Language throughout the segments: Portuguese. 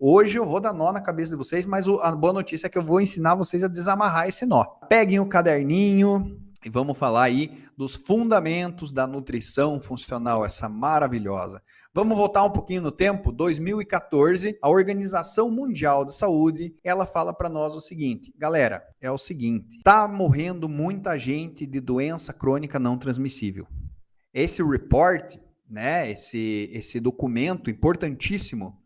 Hoje eu vou dar nó na cabeça de vocês, mas a boa notícia é que eu vou ensinar vocês a desamarrar esse nó. Peguem o caderninho e vamos falar aí dos fundamentos da nutrição funcional, essa maravilhosa. Vamos voltar um pouquinho no tempo, 2014, a Organização Mundial de Saúde, ela fala para nós o seguinte, galera, é o seguinte, tá morrendo muita gente de doença crônica não transmissível. Esse report, né, esse documento importantíssimo,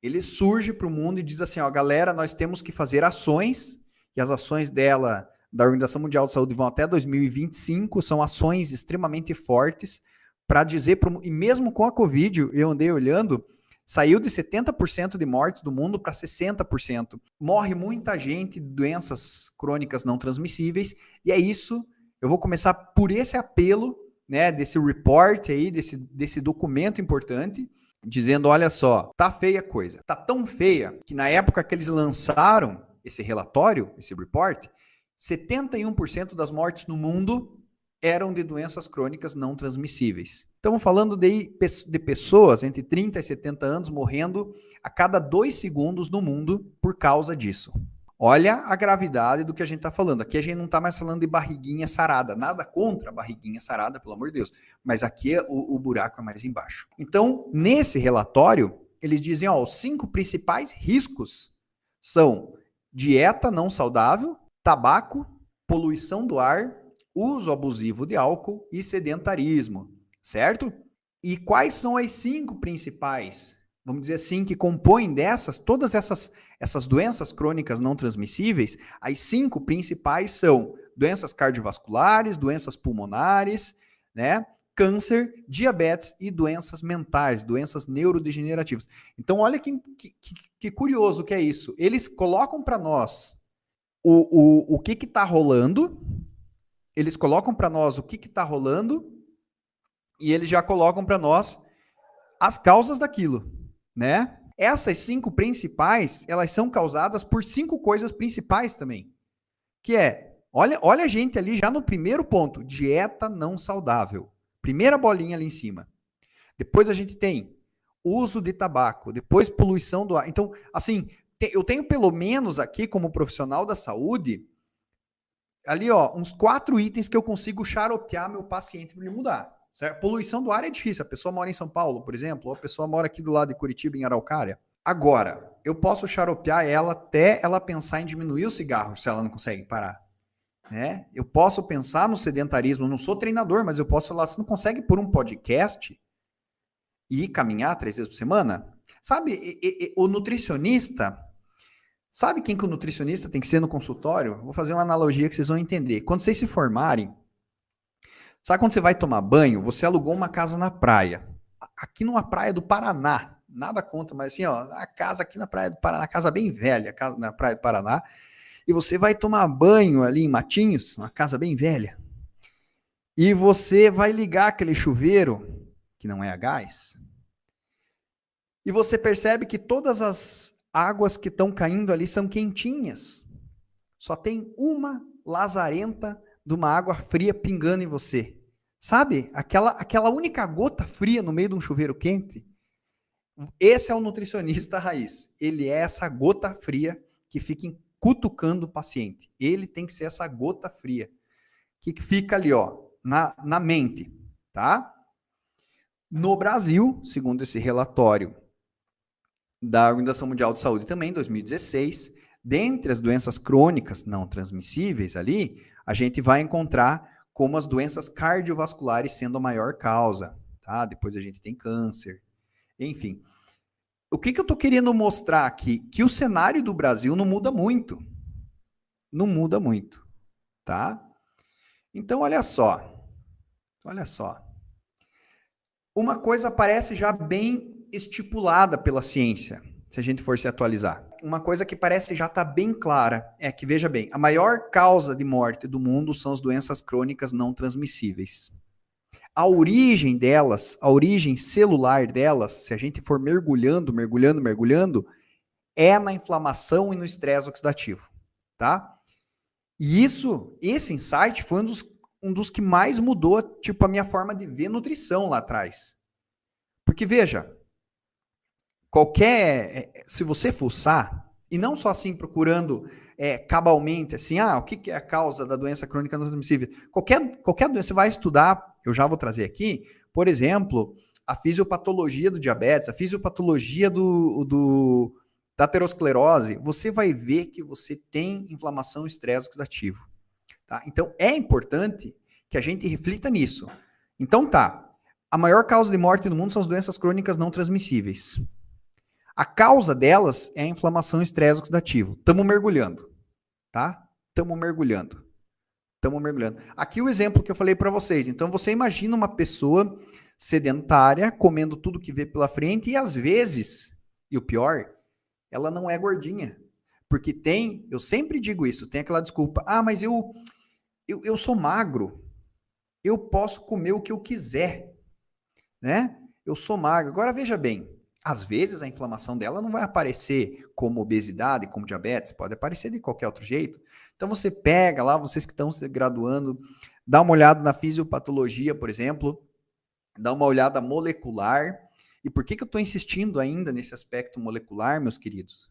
ele surge para o mundo e diz assim, ó, galera, nós temos que fazer ações, e as ações da Organização Mundial de Saúde vão até 2025, são ações extremamente fortes para dizer, e mesmo com a Covid, eu andei olhando, saiu de 70% de mortes do mundo para 60%. Morre muita gente de doenças crônicas não transmissíveis, e é isso, eu vou começar por esse apelo, né, desse report aí, desse documento importante, dizendo, olha só, tá feia a coisa. Tá tão feia que na época que eles lançaram esse relatório, esse report, 71% das mortes no mundo eram de doenças crônicas não transmissíveis. Estamos falando de pessoas entre 30 e 70 anos morrendo a cada 2 segundos no mundo por causa disso. Olha a gravidade do que a gente está falando. Aqui a gente não está mais falando de barriguinha sarada. Nada contra a barriguinha sarada, pelo amor de Deus. Mas aqui o buraco é mais embaixo. Então, nesse relatório, eles dizem, ó, os 5 principais riscos são dieta não saudável, tabaco, poluição do ar, uso abusivo de álcool e sedentarismo, certo? E quais são as 5 principais, vamos dizer assim, que compõem todas essas doenças crônicas não transmissíveis? As 5 principais são doenças cardiovasculares, doenças pulmonares, né? Câncer, diabetes e doenças mentais, doenças neurodegenerativas. Então, olha que curioso que é isso. Eles colocam para nós o que está rolando, eles colocam para nós o que está rolando e eles já colocam para nós as causas daquilo, né? Essas 5 principais, elas são causadas por 5 coisas principais também, que é, olha a gente ali já no primeiro ponto, dieta não saudável, primeira bolinha ali em cima. Depois a gente tem uso de tabaco, depois poluição do ar. Então, assim, eu tenho pelo menos aqui, como profissional da saúde, ali, ó, uns 4 itens que eu consigo xaropear meu paciente para ele mudar. Certo? Poluição do ar é difícil. A pessoa mora em São Paulo, por exemplo, ou a pessoa mora aqui do lado de Curitiba, em Araucária. Agora, eu posso xaropear ela até ela pensar em diminuir o cigarro, se ela não consegue parar. Né? Eu posso pensar no sedentarismo. Eu não sou treinador, mas eu posso falar, você não consegue por um podcast e caminhar 3 vezes por semana? Sabe, o nutricionista... Sabe quem que o nutricionista tem que ser no consultório? Vou fazer uma analogia que vocês vão entender. Quando vocês se formarem, sabe quando você vai tomar banho? Você alugou uma casa na praia. Aqui numa praia do Paraná. Nada contra, mas assim, ó, a casa aqui na praia do Paraná, casa bem velha, casa na praia do Paraná. E você vai tomar banho ali em Matinhos, uma casa bem velha. E você vai ligar aquele chuveiro, que não é a gás. E você percebe que todas as águas que estão caindo ali são quentinhas. Só tem uma lazarenta de uma água fria pingando em você. Sabe? Aquela única gota fria no meio de um chuveiro quente. Esse é o nutricionista raiz. Ele é essa gota fria que fica cutucando o paciente. Ele tem que ser essa gota fria que fica ali, ó, na mente, tá? No Brasil, segundo esse relatório da Organização Mundial de Saúde também, 2016, dentre as doenças crônicas não transmissíveis ali, a gente vai encontrar como as doenças cardiovasculares sendo a maior causa, tá? Depois a gente tem câncer, enfim. O que eu estou querendo mostrar aqui? Que o cenário do Brasil não muda muito. Não muda muito, tá? Então, olha só. Olha só. Uma coisa parece já bem estipulada pela ciência, se a gente for se atualizar. Uma coisa que parece já estar bem clara é que, veja bem, a maior causa de morte do mundo são as doenças crônicas não transmissíveis. A origem delas, a origem celular delas, se a gente for mergulhando, é na inflamação e no estresse oxidativo, tá? E esse insight foi um dos que mais mudou, tipo, a minha forma de ver nutrição lá atrás. Porque, veja, se você fuçar, e não só assim procurando cabalmente, assim, o que é a causa da doença crônica não transmissível? Qualquer doença, você vai estudar, eu já vou trazer aqui, por exemplo, a fisiopatologia do diabetes, a fisiopatologia da aterosclerose, você vai ver que você tem inflamação e estresse oxidativo. Tá? Então, é importante que a gente reflita nisso. Então, a maior causa de morte no mundo são as doenças crônicas não transmissíveis. A causa delas é a inflamação e estresse oxidativo. Estamos mergulhando, tá? Estamos mergulhando. Aqui o exemplo que eu falei para vocês. Então, você imagina uma pessoa sedentária, comendo tudo que vê pela frente e às vezes, e o pior, ela não é gordinha. Porque eu sempre digo isso, tem aquela desculpa, mas eu sou magro, eu posso comer o que eu quiser, né? Eu sou magro. Agora, veja bem, às vezes a inflamação dela não vai aparecer como obesidade, como diabetes, pode aparecer de qualquer outro jeito. Então, você pega lá, vocês que estão se graduando, dá uma olhada na fisiopatologia, por exemplo, dá uma olhada molecular. E por que eu estou insistindo ainda nesse aspecto molecular, meus queridos?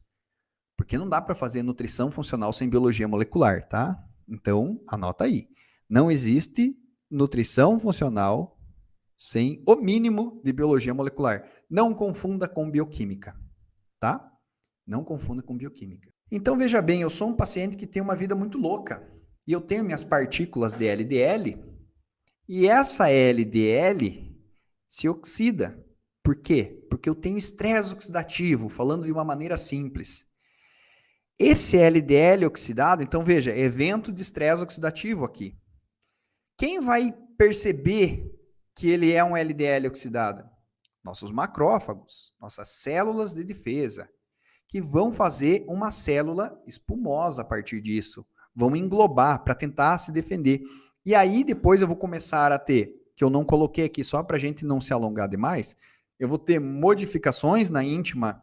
Porque não dá para fazer nutrição funcional sem biologia molecular, tá? Então, anota aí. Não existe nutrição funcional sem o mínimo de biologia molecular. Não confunda com bioquímica, tá? Não confunda com bioquímica. Então, veja bem, eu sou um paciente que tem uma vida muito louca. E eu tenho minhas partículas de LDL, e essa LDL se oxida. Por quê? Porque eu tenho estresse oxidativo, falando de uma maneira simples. Esse LDL oxidado, então veja, evento de estresse oxidativo aqui. Quem vai perceber que ele é um LDL oxidado? Nossos macrófagos, nossas células de defesa, que vão fazer uma célula espumosa a partir disso. Vão englobar para tentar se defender. E aí depois eu vou começar a ter, que eu não coloquei aqui só para a gente não se alongar demais, eu vou ter modificações na íntima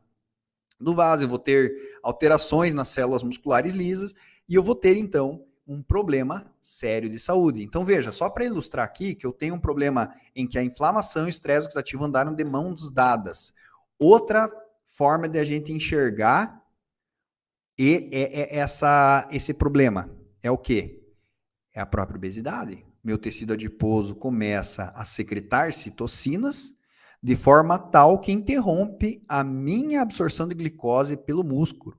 do vaso, eu vou ter alterações nas células musculares lisas e eu vou ter, então, um problema sério de saúde. Então, veja, só para ilustrar aqui que eu tenho um problema em que a inflamação e o estresse oxidativo andaram de mãos dadas. Outra forma de a gente enxergar esse problema é o quê? É a própria obesidade. Meu tecido adiposo começa a secretar citocinas de forma tal que interrompe a minha absorção de glicose pelo músculo.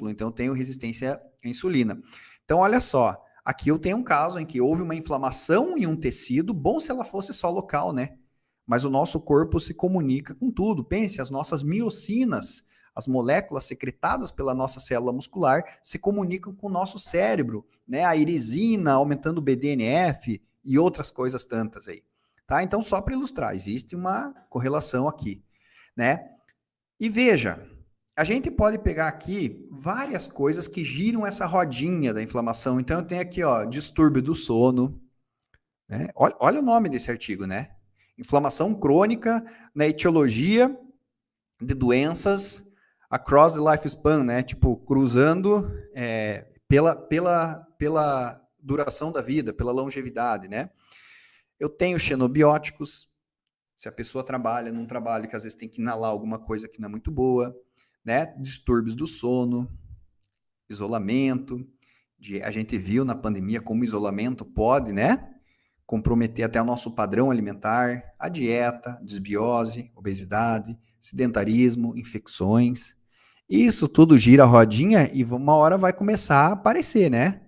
Então, eu tenho resistência à insulina. Então, olha só, aqui eu tenho um caso em que houve uma inflamação em um tecido, bom se ela fosse só local, né? Mas o nosso corpo se comunica com tudo. Pense, as nossas miocinas, as moléculas secretadas pela nossa célula muscular, se comunicam com o nosso cérebro, né? A irisina aumentando o BDNF e outras coisas tantas aí. Tá? Então, só para ilustrar, existe uma correlação aqui, né? E veja, a gente pode pegar aqui várias coisas que giram essa rodinha da inflamação. Então, eu tenho aqui, distúrbio do sono, né? Olha o nome desse artigo, né? Inflamação crônica na etiologia de doenças across the lifespan, né? Tipo, cruzando pela duração da vida, pela longevidade, né? Eu tenho xenobióticos, se a pessoa trabalha num trabalho que às vezes tem que inalar alguma coisa que não é muito boa, né? Distúrbios do sono, isolamento. A gente viu na pandemia como o isolamento pode, né? Comprometer até o nosso padrão alimentar, a dieta, desbiose, obesidade, sedentarismo, infecções. Isso tudo gira a rodinha e uma hora vai começar a aparecer, né?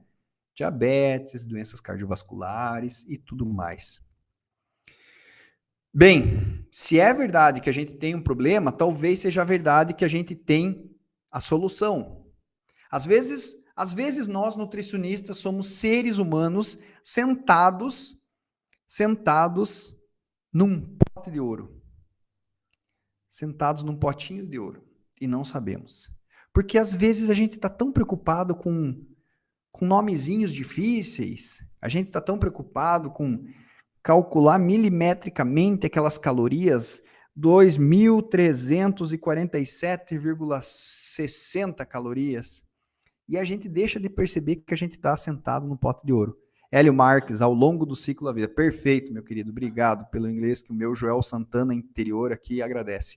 Diabetes, doenças cardiovasculares e tudo mais. Bem, se é verdade que a gente tem um problema, talvez seja verdade que a gente tem a solução. Às vezes nós nutricionistas somos seres humanos sentados num pote de ouro. Sentados num potinho de ouro e não sabemos. Porque às vezes a gente está tão preocupado com nomezinhos difíceis, a gente está tão preocupado com calcular milimetricamente aquelas calorias, 2.347,60 calorias, e a gente deixa de perceber que a gente está sentado no pote de ouro. Hélio Marques, ao longo do ciclo da vida. Perfeito, meu querido. Obrigado pelo inglês que o meu Joel Santana interior aqui agradece.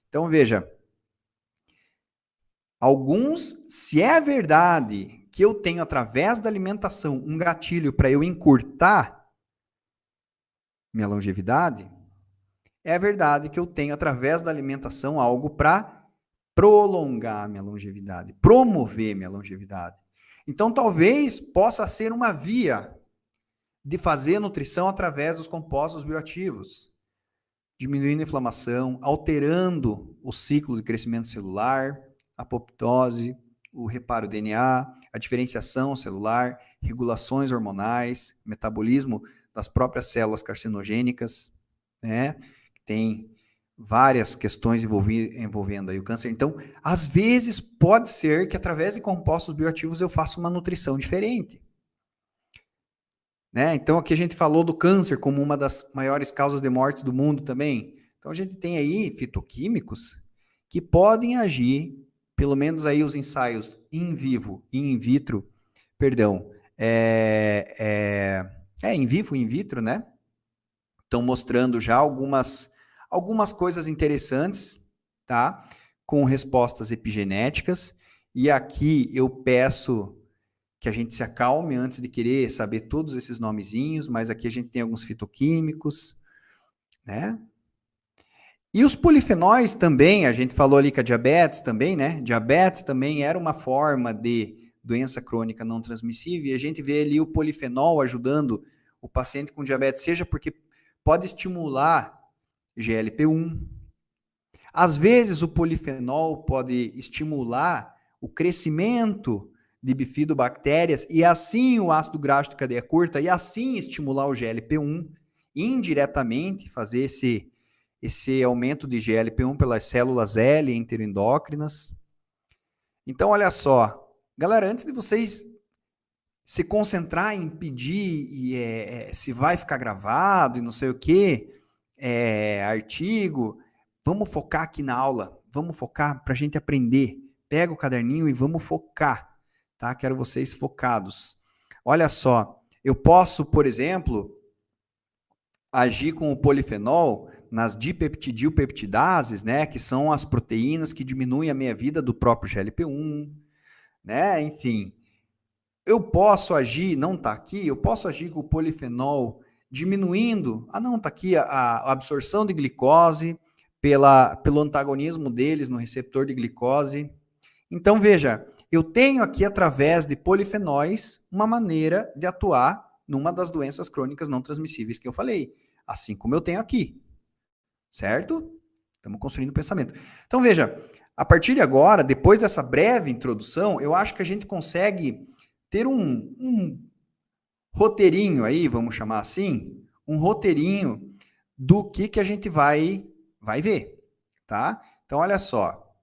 Então, veja, Alguns, se é verdade que eu tenho, através da alimentação, um gatilho para eu encurtar minha longevidade, é verdade que eu tenho, através da alimentação, algo para prolongar minha longevidade, promover minha longevidade. Então, talvez possa ser uma via de fazer nutrição através dos compostos bioativos, diminuindo a inflamação, alterando o ciclo de crescimento celular, apoptose, o reparo DNA, a diferenciação celular, regulações hormonais, metabolismo das próprias células carcinogênicas, né? Tem várias questões envolvendo aí o câncer. Então, às vezes, pode ser que através de compostos bioativos eu faça uma nutrição diferente. Né? Então, aqui a gente falou do câncer como uma das maiores causas de morte do mundo também. Então, a gente tem aí fitoquímicos que podem agir, pelo menos aí os ensaios in vivo e in vitro, perdão, in vivo e in vitro, né? Estão mostrando já algumas coisas interessantes, tá? Com respostas epigenéticas. E aqui eu peço que a gente se acalme antes de querer saber todos esses nomezinhos, mas aqui a gente tem alguns fitoquímicos, né? E os polifenóis também, a gente falou ali que a diabetes também, né? Diabetes também era uma forma de doença crônica não transmissível, e a gente vê ali o polifenol ajudando o paciente com diabetes, seja porque pode estimular GLP-1. Às vezes o polifenol pode estimular o crescimento de bifidobactérias e assim o ácido graxo de cadeia curta e assim estimular o GLP-1, indiretamente fazer esse aumento de GLP-1 pelas células L enteroendócrinas. Então, olha só, galera, antes de vocês se concentrar em pedir se vai ficar gravado e não sei o que, artigo, vamos focar aqui na aula, vamos focar para a gente aprender. Pega o caderninho e vamos focar, tá? Quero vocês focados. Olha só, eu posso, por exemplo, agir com o polifenol nas dipeptidilpeptidases, né, que são as proteínas que diminuem a meia-vida do próprio GLP-1, né, enfim. Eu posso agir, não está aqui, eu posso agir com o polifenol diminuindo, não, está aqui a absorção de glicose pelo antagonismo deles no receptor de glicose. Então, veja, eu tenho aqui, através de polifenóis, uma maneira de atuar numa das doenças crônicas não transmissíveis que eu falei, assim como eu tenho aqui, certo? Estamos construindo o pensamento. Então, veja, a partir de agora, depois dessa breve introdução, eu acho que a gente consegue ter um roteirinho aí, vamos chamar assim, um roteirinho do que a gente vai ver, tá? Então, olha só.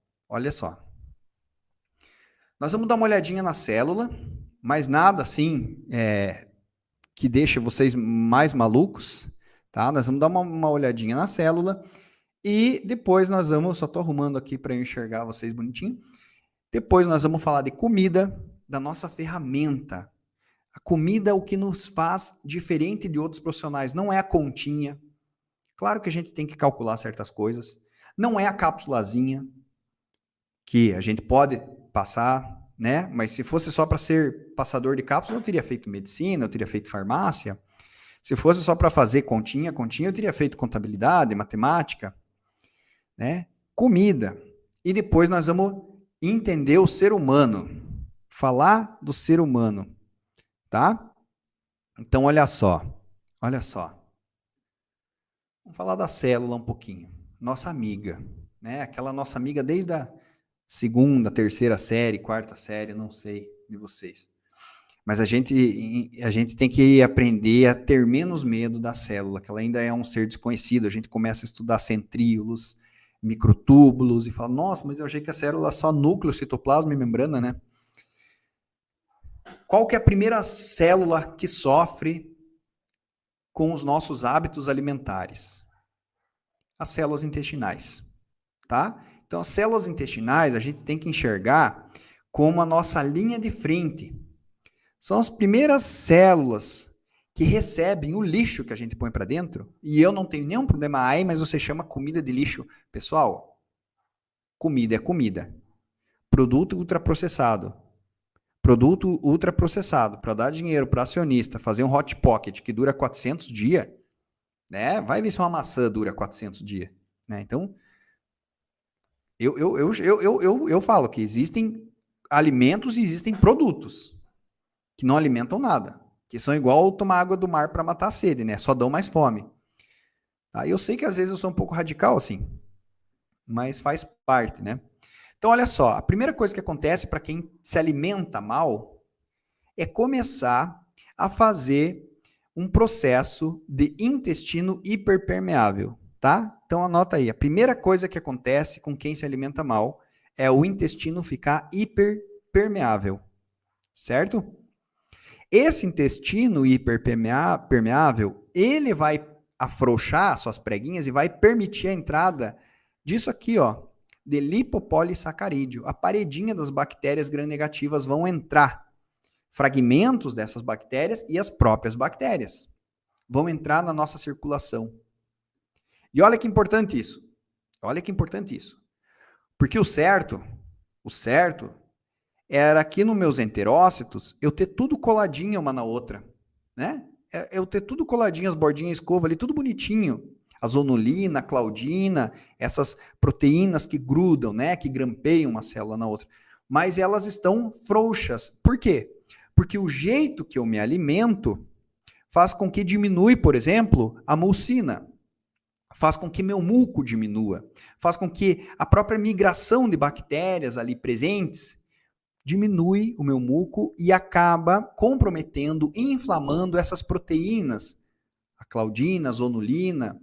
Nós vamos dar uma olhadinha na célula, mas nada assim que deixe vocês mais malucos, tá? Nós vamos dar uma olhadinha na célula e depois nós vamos, só estou arrumando aqui para eu enxergar vocês bonitinho, depois nós vamos falar de comida, da nossa ferramenta. A comida é o que nos faz diferente de outros profissionais, não é a continha. Claro que a gente tem que calcular certas coisas, não é a cápsulazinha que a gente pode passar, né? Mas se fosse só para ser passador de cápsula, eu teria feito medicina, eu teria feito farmácia. Se fosse só para fazer continha, eu teria feito contabilidade, matemática, né? Comida. E depois nós vamos entender o ser humano, falar do ser humano, tá? Então, olha só. Vamos falar da célula um pouquinho. Nossa amiga, né? Aquela nossa amiga desde a segunda, terceira série, quarta série, não sei de vocês. Mas a gente tem que aprender a ter menos medo da célula, que ela ainda é um ser desconhecido. A gente começa a estudar centríolos, microtúbulos, e fala, nossa, mas eu achei que a célula é só núcleo, citoplasma e membrana, né? Qual que é a primeira célula que sofre com os nossos hábitos alimentares? As células intestinais, tá? Então, as células intestinais a gente tem que enxergar como a nossa linha de frente. São as primeiras células que recebem o lixo que a gente põe para dentro. E eu não tenho nenhum problema, mas você chama comida de lixo. Pessoal, comida é comida. produto ultraprocessado. Produto ultraprocessado, para dar dinheiro para acionista, fazer um hot pocket que dura 400 dias, né? Vai ver se uma maçã dura 400 dias, né? Então, eu falo que existem alimentos e existem produtos que não alimentam nada, que são igual tomar água do mar para matar a sede, né? Só dão mais fome. Tá? Eu sei que às vezes eu sou um pouco radical assim, mas faz parte, né? Então, olha só, a primeira coisa que acontece para quem se alimenta mal é começar a fazer um processo de intestino hiperpermeável, tá? Então, anota aí. A primeira coisa que acontece com quem se alimenta mal é o intestino ficar hiperpermeável, certo? Esse intestino hiperpermeável, ele vai afrouxar suas preguinhas e vai permitir a entrada disso aqui, ó, de lipopolissacarídeo. A paredinha das bactérias gram-negativas vão entrar. Fragmentos dessas bactérias e as próprias bactérias vão entrar na nossa circulação. E olha que importante isso. Olha que importante isso. Porque o certo era aqui nos meus enterócitos eu ter tudo coladinho uma na outra, né? Eu ter tudo coladinho, as bordinhas escova ali, tudo bonitinho. A zonulina, a claudina, essas proteínas que grudam, né? Que grampeiam uma célula na outra. Mas elas estão frouxas. Por quê? Porque o jeito que eu me alimento faz com que diminui, por exemplo, a mucina. Faz com que meu muco diminua. Faz com que a própria migração de bactérias ali presentes diminui o meu muco e acaba comprometendo, inflamando essas proteínas, a claudina, a zonulina,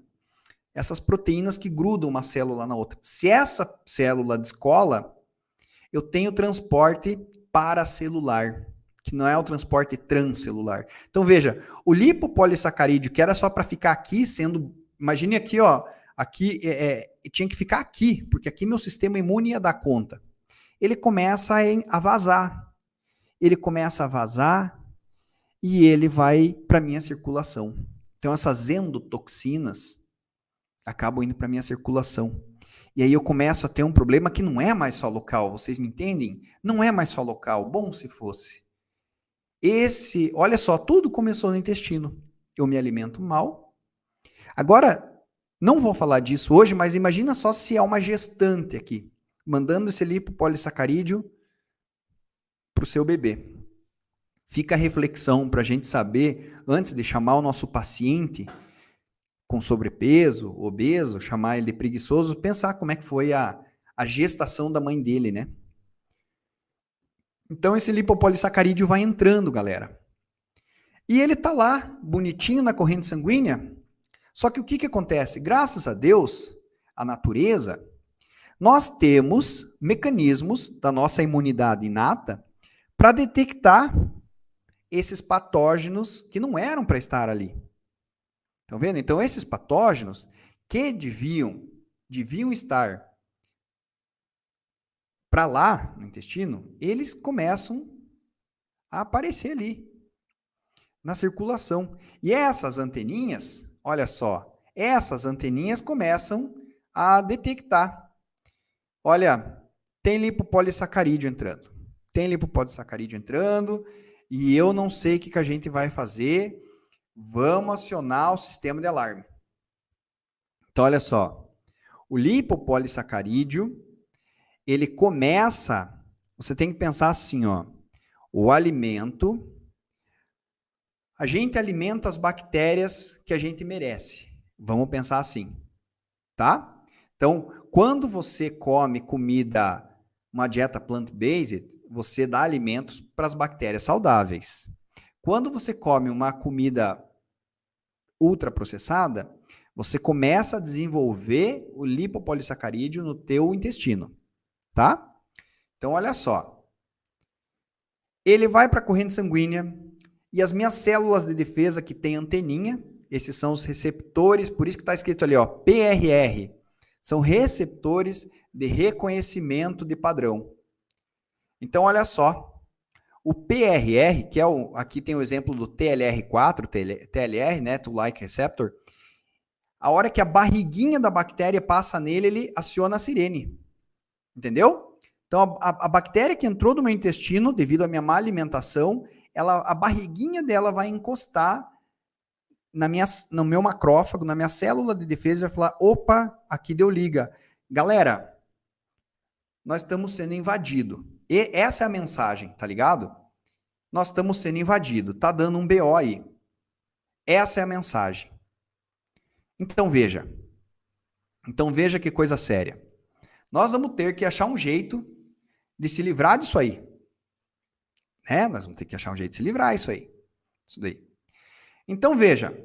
essas proteínas que grudam uma célula na outra. Se essa célula descola, eu tenho transporte paracelular, que não é o transporte transcelular. Então veja, o lipopolissacarídeo, que era só para ficar aqui, sendo, imagine aqui, ó, aqui tinha que ficar aqui, porque aqui meu sistema imune ia dar conta. Ele começa a vazar. Ele começa a vazar e ele vai para minha circulação. Então essas endotoxinas acabam indo para minha circulação. E aí eu começo a ter um problema que não é mais só local, vocês me entendem? Não é mais só local, bom se fosse. Olha só, tudo começou no intestino. Eu me alimento mal. Agora, não vou falar disso hoje, mas imagina só se é uma gestante aqui, mandando esse lipopolissacarídeo para o seu bebê. Fica a reflexão para a gente saber, antes de chamar o nosso paciente com sobrepeso, obeso, chamar ele de preguiçoso, pensar como é que foi a gestação da mãe dele, né? Então esse lipopolissacarídeo vai entrando, galera. E ele tá lá, bonitinho na corrente sanguínea. Só que o que acontece? Graças a Deus, a natureza, nós temos mecanismos da nossa imunidade inata para detectar esses patógenos que não eram para estar ali. Estão vendo? Então, esses patógenos que deviam estar para lá, no intestino, eles começam a aparecer ali, na circulação. E essas anteninhas, olha só, essas anteninhas começam a detectar. Olha, tem lipopolissacarídeo entrando. Tem lipopolissacarídeo entrando e eu não sei o que a gente vai fazer. Vamos acionar o sistema de alarme. Então, olha só. O lipopolissacarídeo, ele começa... Você tem que pensar assim, ó. O alimento... A gente alimenta as bactérias que a gente merece. Vamos pensar assim, tá? Então, quando você come comida, uma dieta plant-based, você dá alimentos para as bactérias saudáveis. Quando você come uma comida ultraprocessada, você começa a desenvolver o lipopolissacarídeo no teu intestino, tá? Então, olha só. Ele vai para a corrente sanguínea e as minhas células de defesa que tem anteninha, esses são os receptores, por isso que está escrito ali, ó, PRR, são receptores de reconhecimento de padrão. Então, olha só, o PRR, que é aqui tem o exemplo do TLR4, TLR, né, Toll-like receptor, a hora que a barriguinha da bactéria passa nele, ele aciona a sirene. Entendeu? Então, a bactéria que entrou no meu intestino, devido à minha má alimentação, a barriguinha dela vai encostar no meu macrófago, na minha célula de defesa, e vai falar, opa, aqui deu liga. Galera, nós estamos sendo invadidos. E essa é a mensagem, tá ligado? Nós estamos sendo invadidos, tá dando um BO aí. Essa é a mensagem. Então veja que coisa séria. Nós vamos ter que achar um jeito de se livrar disso aí. Né? Nós vamos ter que achar um jeito de se livrar disso daí. Então veja,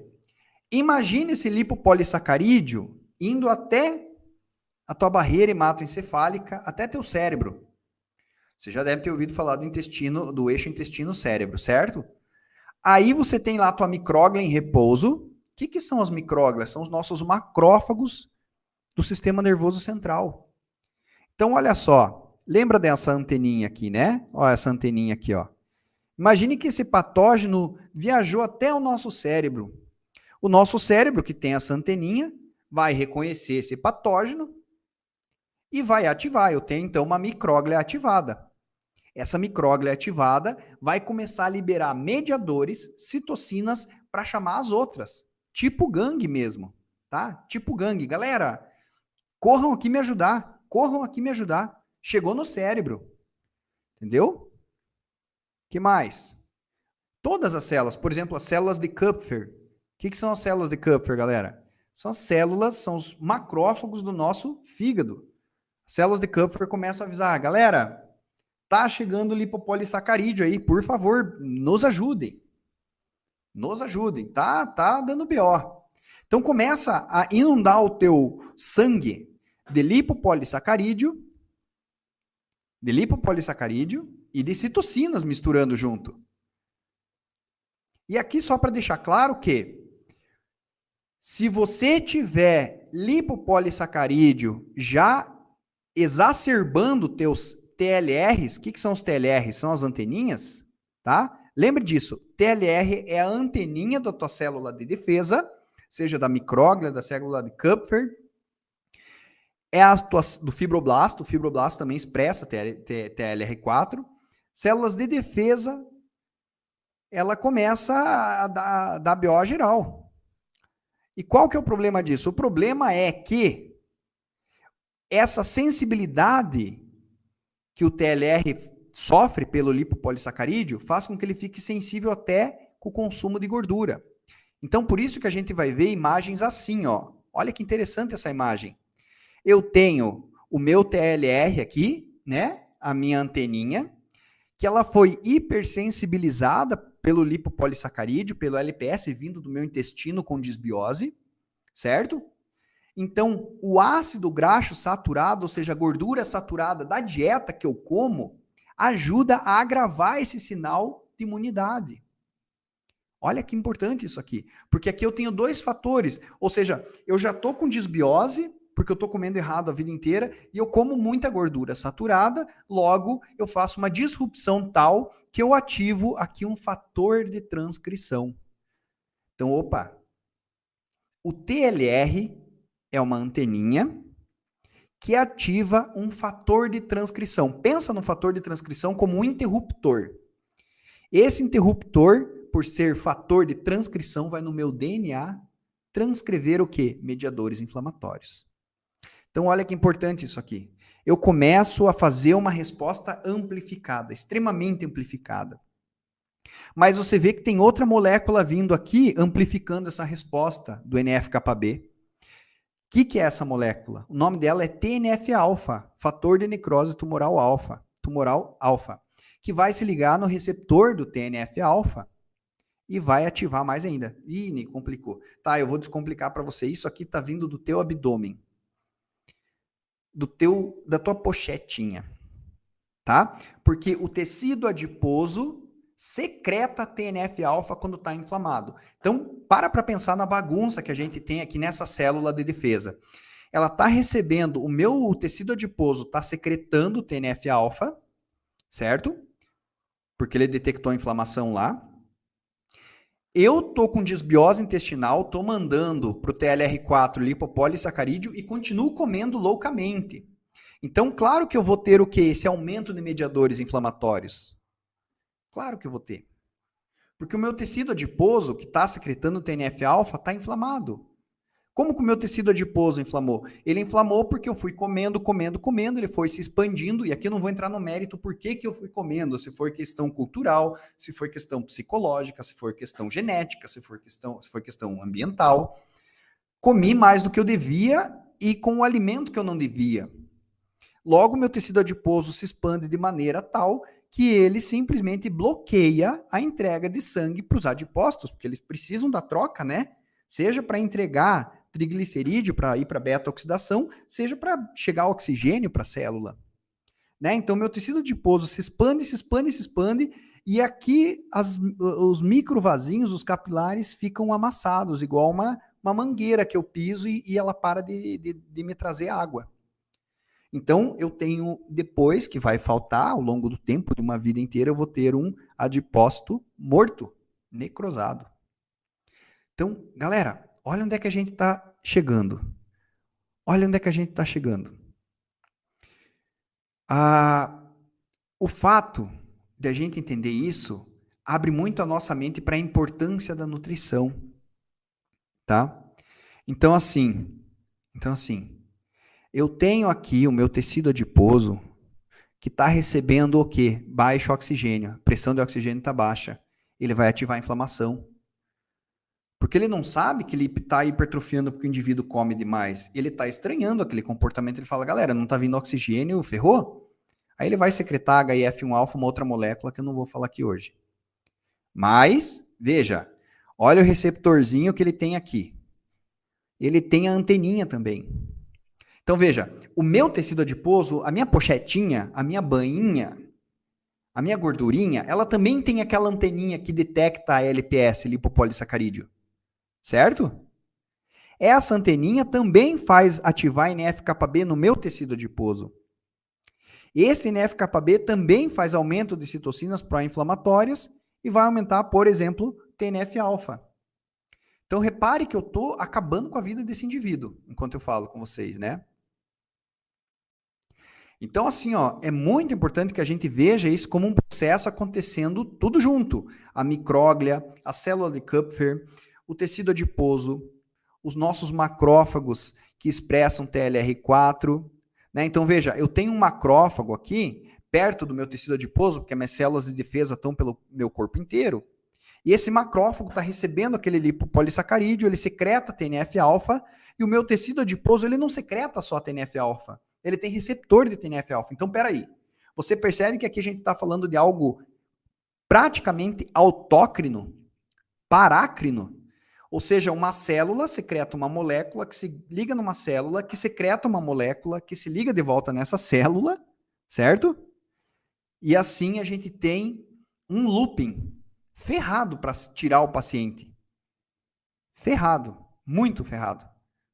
imagine esse lipopolissacarídeo indo até a tua barreira hematoencefálica, até teu cérebro. Você já deve ter ouvido falar do intestino, do eixo intestino-cérebro, certo? Aí você tem lá a tua micróglia em repouso. O que são as micróglias? São os nossos macrófagos do sistema nervoso central. Então, olha só. Lembra dessa anteninha aqui, né? Olha essa anteninha aqui, ó. Imagine que esse patógeno viajou até o nosso cérebro. O nosso cérebro, que tem essa anteninha, vai reconhecer esse patógeno e vai ativar. Eu tenho, então, uma micróglia ativada. Essa micróglia ativada vai começar a liberar mediadores, citocinas, para chamar as outras. Tipo gangue mesmo, tá? Tipo gangue. Galera, corram aqui me ajudar. Corram aqui me ajudar. Chegou no cérebro. Entendeu? Que mais? Todas as células. Por exemplo, as células de Kupfer. O que são as células de Kupfer, galera? São as células, são os macrófagos do nosso fígado. As células de Kupfer começam a avisar, galera, tá chegando o lipopolissacarídeo aí, por favor, nos ajudem. Nos ajudem, tá dando BO. Então começa a inundar o teu sangue de lipopolissacarídeo e de citocinas misturando junto. E aqui só para deixar claro que se você tiver lipopolissacarídeo já exacerbando teus TLRs, o que são os TLRs? São as anteninhas, tá? Lembre disso, TLR é a anteninha da tua célula de defesa, seja da micróglia, da célula de Kupfer, é a tua, do fibroblasto, o fibroblasto também expressa TLR4. Células de defesa, ela começa a dar BO geral. E qual que é o problema disso? O problema é que essa sensibilidade que o TLR sofre pelo lipopolissacarídeo faz com que ele fique sensível até com o consumo de gordura. Então, por isso que a gente vai ver imagens assim, ó. Olha que interessante essa imagem. Eu tenho o meu TLR aqui, né? A minha anteninha, que ela foi hipersensibilizada pelo lipopolissacarídeo, pelo LPS vindo do meu intestino com disbiose, certo? Então, o ácido graxo saturado, ou seja, a gordura saturada da dieta que eu como, ajuda a agravar esse sinal de imunidade. Olha que importante isso aqui, porque aqui eu tenho dois fatores, ou seja, eu já estou com disbiose, porque eu estou comendo errado a vida inteira, e eu como muita gordura saturada, logo eu faço uma disrupção tal que eu ativo aqui um fator de transcrição. Então, opa, o TLR é uma anteninha que ativa um fator de transcrição. Pensa no fator de transcrição como um interruptor. Esse interruptor, por ser fator de transcrição, vai no meu DNA transcrever o quê? Mediadores inflamatórios. Então, olha que importante isso aqui. Eu começo a fazer uma resposta amplificada, extremamente amplificada. Mas você vê que tem outra molécula vindo aqui amplificando essa resposta do NF-κB. O que é essa molécula? O nome dela é TNF-alfa, fator de necrose tumoral alfa, que vai se ligar no receptor do TNF-alfa e vai ativar mais ainda. Ih, complicou. Tá, eu vou descomplicar para você. Isso aqui está vindo do teu abdômen, da tua pochetinha, tá? Porque o tecido adiposo secreta TNF-alfa quando está inflamado. Então, para pensar na bagunça que a gente tem aqui nessa célula de defesa. Ela está recebendo, o tecido adiposo está secretando TNF-alfa, certo? Porque ele detectou a inflamação lá. Eu tô com disbiose intestinal, tô mandando pro TLR4 lipopolissacarídeo e continuo comendo loucamente. Então, claro que eu vou ter o quê? Esse aumento de mediadores inflamatórios. Claro que eu vou ter. Porque o meu tecido adiposo, que está secretando TNF-alfa, está inflamado. Como que o meu tecido adiposo inflamou? Ele inflamou porque eu fui comendo, ele foi se expandindo, e aqui eu não vou entrar no mérito por que eu fui comendo, se foi questão cultural, se foi questão psicológica, se foi questão genética, se foi questão ambiental. Comi mais do que eu devia e com o alimento que eu não devia. Logo, meu tecido adiposo se expande de maneira tal que ele simplesmente bloqueia a entrega de sangue para os adipócitos, porque eles precisam da troca, né? Seja para entregar triglicerídeo para ir para beta-oxidação, seja para chegar oxigênio para a célula. Né? Então, meu tecido adiposo se expande, e aqui os microvasinhos, os capilares, ficam amassados, igual uma mangueira que eu piso e ela para de me trazer água. Então, eu tenho, depois, que vai faltar, ao longo do tempo, de uma vida inteira, eu vou ter um adipócito morto, necrosado. Então, galera, olha onde é que a gente está chegando. Olha onde é que a gente está chegando. O fato de a gente entender isso abre muito a nossa mente para a importância da nutrição, tá? Então, assim, eu tenho aqui o meu tecido adiposo que está recebendo o quê? Baixo oxigênio. A pressão de oxigênio está baixa. Ele vai ativar a inflamação. Porque ele não sabe que ele está hipertrofiando porque o indivíduo come demais. Ele está estranhando aquele comportamento. Ele fala, galera, não está vindo oxigênio, ferrou? Aí ele vai secretar HIF1-alfa, uma outra molécula que eu não vou falar aqui hoje. Mas, veja, olha o receptorzinho que ele tem aqui. Ele tem a anteninha também. Então, veja, o meu tecido adiposo, a minha pochetinha, a minha bainha, a minha gordurinha, ela também tem aquela anteninha que detecta a LPS, lipopolissacarídeo. Certo? Essa anteninha também faz ativar NF-κB no meu tecido adiposo. Esse NF-κB também faz aumento de citocinas pró-inflamatórias e vai aumentar, por exemplo, TNF-alfa. Então, repare que eu estou acabando com a vida desse indivíduo, enquanto eu falo com vocês, né? Então, assim, ó, é muito importante que a gente veja isso como um processo acontecendo tudo junto. A micróglia, a célula de Kupfer, o tecido adiposo, os nossos macrófagos que expressam TLR4. Né? Então, veja, eu tenho um macrófago aqui, perto do meu tecido adiposo, porque minhas células de defesa estão pelo meu corpo inteiro. E esse macrófago está recebendo aquele lipopolissacarídeo, ele secreta TNF-alfa, e o meu tecido adiposo ele não secreta só TNF-alfa. Ele tem receptor de TNF-alfa. Então, peraí. Você percebe que aqui a gente está falando de algo praticamente autócrino, parácrino. Ou seja, uma célula secreta uma molécula que se liga numa célula, que secreta uma molécula que se liga de volta nessa célula, certo? E assim a gente tem um looping ferrado para tirar o paciente. Ferrado. Muito ferrado.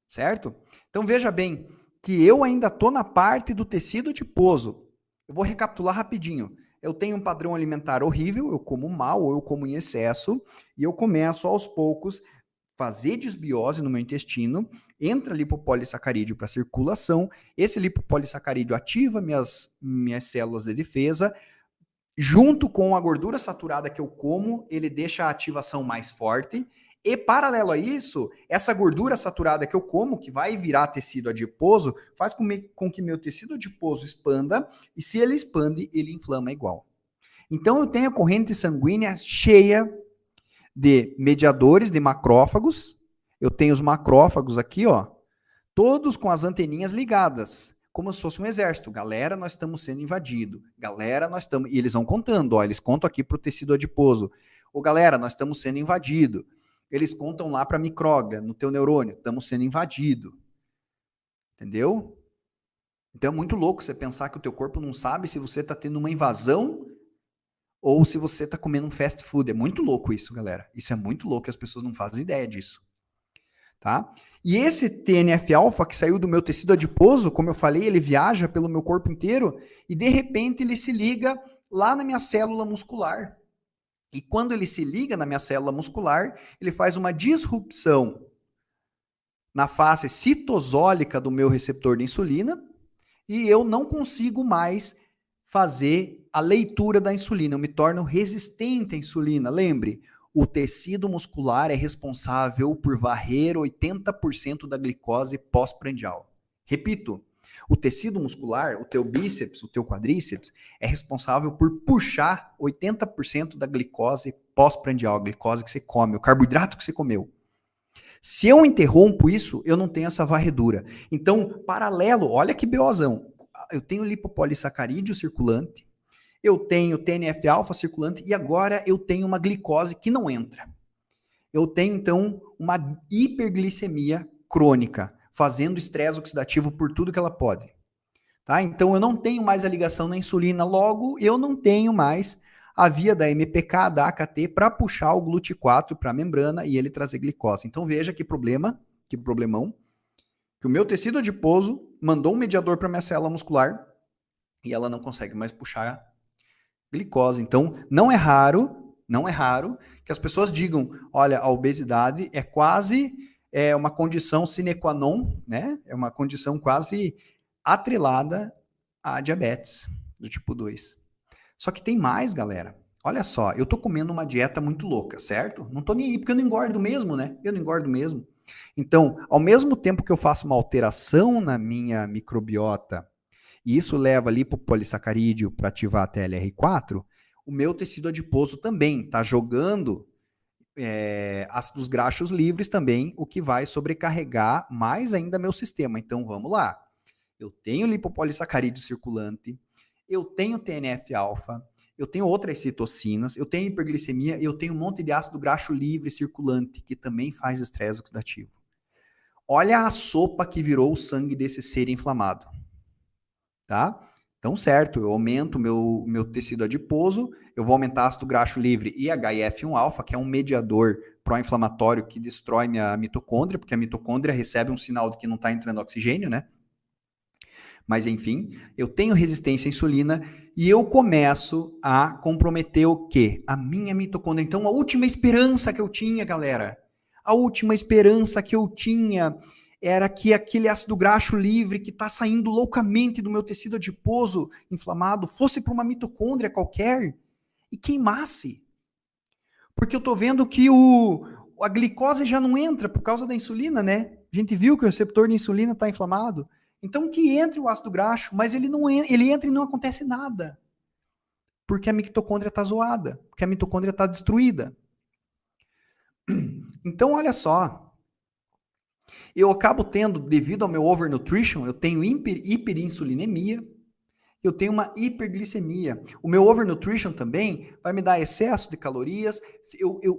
Certo? Então, veja bem, que eu ainda estou na parte do tecido adiposo. Eu vou recapitular rapidinho. Eu tenho um padrão alimentar horrível, eu como mal ou eu como em excesso, e eu começo aos poucos fazer desbiose no meu intestino, entra lipopolissacarídeo para circulação, esse lipopolissacarídeo ativa minhas células de defesa, junto com a gordura saturada que eu como, ele deixa a ativação mais forte. E, paralelo a isso, essa gordura saturada que eu como, que vai virar tecido adiposo, faz com que meu tecido adiposo expanda, e se ele expande, ele inflama igual. Então, eu tenho a corrente sanguínea cheia de mediadores, de macrófagos. Eu tenho os macrófagos aqui, ó, todos com as anteninhas ligadas, como se fosse um exército. Galera, nós estamos sendo invadidos. Galera, nós estamos... E eles vão contando, ó, eles contam aqui para o tecido adiposo. Ô, galera, nós estamos sendo invadidos. Eles contam lá para a micróglia, no teu neurônio, estamos sendo invadidos. Entendeu? Então é muito louco você pensar que o teu corpo não sabe se você está tendo uma invasão ou se você está comendo um fast food. É muito louco isso, galera. Isso é muito louco e as pessoas não fazem ideia disso. Tá? E esse TNF-alfa que saiu do meu tecido adiposo, como eu falei, ele viaja pelo meu corpo inteiro e de repente ele se liga lá na minha célula muscular. E quando ele se liga na minha célula muscular, ele faz uma disrupção na face citosólica do meu receptor de insulina, e eu não consigo mais fazer a leitura da insulina, eu me torno resistente à insulina. Lembre, o tecido muscular é responsável por varrer 80% da glicose pós-prandial. Repito, o tecido muscular, o teu bíceps, o teu quadríceps, é responsável por puxar 80% da glicose pós-prandial, a glicose que você come, o carboidrato que você comeu. Se eu interrompo isso, eu não tenho essa varredura. Então, paralelo, olha que beozão. Eu tenho lipopolissacarídeo circulante, eu tenho TNF-alfa circulante e agora eu tenho uma glicose que não entra. Eu tenho, então, uma hiperglicemia crônica, fazendo estresse oxidativo por tudo que ela pode. Tá? Então, eu não tenho mais a ligação na insulina, logo, eu não tenho mais a via da MPK, da AKT, para puxar o GLUT4 para a membrana e ele trazer glicose. Então, veja que problema, que problemão, que o meu tecido adiposo mandou um mediador para minha célula muscular e ela não consegue mais puxar glicose. Então, não é raro que as pessoas digam, olha, a obesidade é quase uma condição sine qua non, né? É uma condição quase atrelada à diabetes do tipo 2. Só que tem mais, galera. Olha só, eu tô comendo uma dieta muito louca, certo? Não tô nem aí, porque eu não engordo mesmo, né? Eu não engordo mesmo. Então, ao mesmo tempo que eu faço uma alteração na minha microbiota, e isso leva lipopolissacarídeo para ativar a TLR4, o meu tecido adiposo também está jogando ácidos graxos livres também, o que vai sobrecarregar mais ainda meu sistema. Então, vamos lá. Eu tenho lipopolissacarídeo circulante, eu tenho TNF-alfa, eu tenho outras citocinas, eu tenho hiperglicemia, eu tenho um monte de ácido graxo livre circulante, que também faz estresse oxidativo. Olha a sopa que virou o sangue desse ser inflamado. Tá? Então, certo, eu aumento meu tecido adiposo, eu vou aumentar ácido graxo livre e HIF1-alfa, que é um mediador pró-inflamatório que destrói minha mitocôndria, porque a mitocôndria recebe um sinal de que não está entrando oxigênio, né? Mas, enfim, eu tenho resistência à insulina e eu começo a comprometer o quê? A minha mitocôndria. Então, a última esperança que eu tinha, galera, a última esperança que eu tinha era que aquele ácido graxo livre que está saindo loucamente do meu tecido adiposo inflamado fosse para uma mitocôndria qualquer e queimasse. Porque eu estou vendo que a glicose já não entra por causa da insulina, né? A gente viu que o receptor de insulina está inflamado. Então que entre o ácido graxo, mas ele entra e não acontece nada. Porque a mitocôndria está zoada, porque a mitocôndria está destruída. Então olha só, eu acabo tendo, devido ao meu overnutrition, eu tenho hiperinsulinemia, eu tenho uma hiperglicemia. O meu overnutrition também vai me dar excesso de calorias,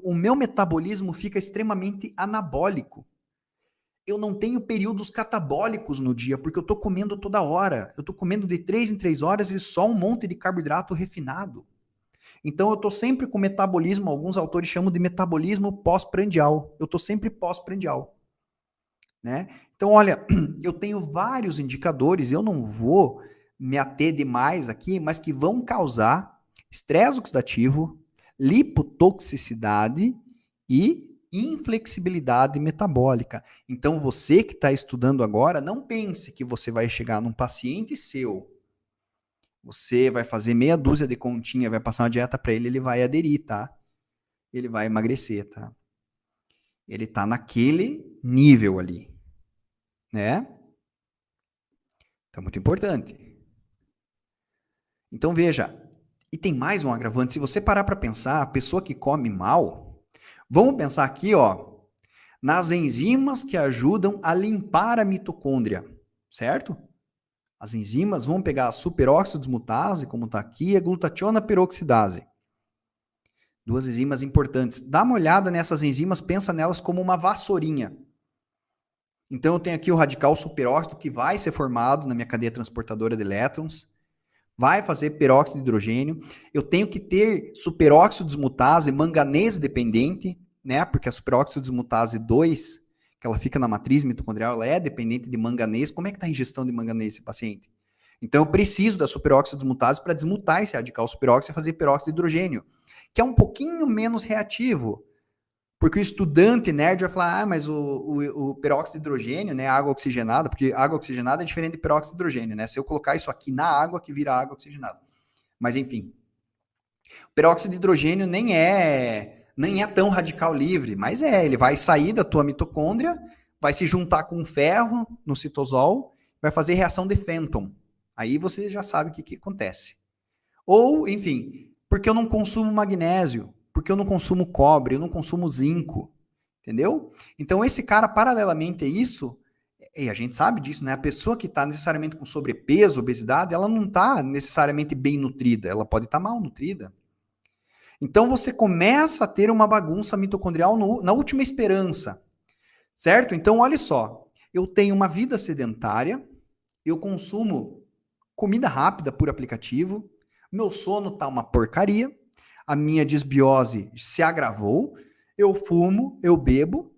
o meu metabolismo fica extremamente anabólico. Eu não tenho períodos catabólicos no dia, porque eu estou comendo toda hora. Eu estou comendo de 3 em 3 horas e só um monte de carboidrato refinado. Então eu estou sempre com metabolismo, alguns autores chamam de metabolismo pós-prandial. Eu estou sempre pós-prandial. Né? Então, olha, eu tenho vários indicadores, eu não vou me ater demais aqui, mas que vão causar estresse oxidativo, lipotoxicidade e inflexibilidade metabólica. Então, você que está estudando agora, não pense que você vai chegar num paciente seu, você vai fazer meia dúzia de continha, vai passar uma dieta para ele vai aderir, tá? Ele vai emagrecer, tá? Ele está naquele nível ali. Né? Então, muito importante. Então, veja, e tem mais um agravante. Se você parar para pensar, a pessoa que come mal, vamos pensar aqui, ó, nas enzimas que ajudam a limpar a mitocôndria, certo? As enzimas, vamos pegar a superóxido desmutase, como está aqui, e a glutationa peroxidase. Duas enzimas importantes. Dá uma olhada nessas enzimas, pensa nelas como uma vassourinha. Então, eu tenho aqui o radical superóxido que vai ser formado na minha cadeia transportadora de elétrons, vai fazer peróxido de hidrogênio. Eu tenho que ter superóxido desmutase manganês dependente, né? Porque a superóxido desmutase 2, que ela fica na matriz mitocondrial, ela é dependente de manganês. Como é que está a ingestão de manganês esse paciente? Então, eu preciso da superóxido desmutase para desmutar esse radical superóxido e fazer peróxido de hidrogênio, que é um pouquinho menos reativo. Porque o estudante nerd vai falar, mas o peróxido de hidrogênio, né, água oxigenada, porque água oxigenada é diferente de peróxido de hidrogênio, né? Se eu colocar isso aqui na água, que vira água oxigenada. Mas enfim, o peróxido de hidrogênio nem é tão radical livre, mas ele vai sair da tua mitocôndria, vai se juntar com ferro no citosol, vai fazer reação de Fenton. Aí você já sabe o que acontece. Ou, enfim, porque eu não consumo magnésio, porque eu não consumo cobre, eu não consumo zinco, entendeu? Então esse cara, paralelamente a isso, e a gente sabe disso, né? A pessoa que está necessariamente com sobrepeso, obesidade, ela não está necessariamente bem nutrida, ela pode estar mal nutrida. Então você começa a ter uma bagunça mitocondrial na última esperança, certo? Então olha só, eu tenho uma vida sedentária, eu consumo comida rápida por aplicativo, meu sono tá uma porcaria, a minha desbiose se agravou, eu fumo, eu bebo,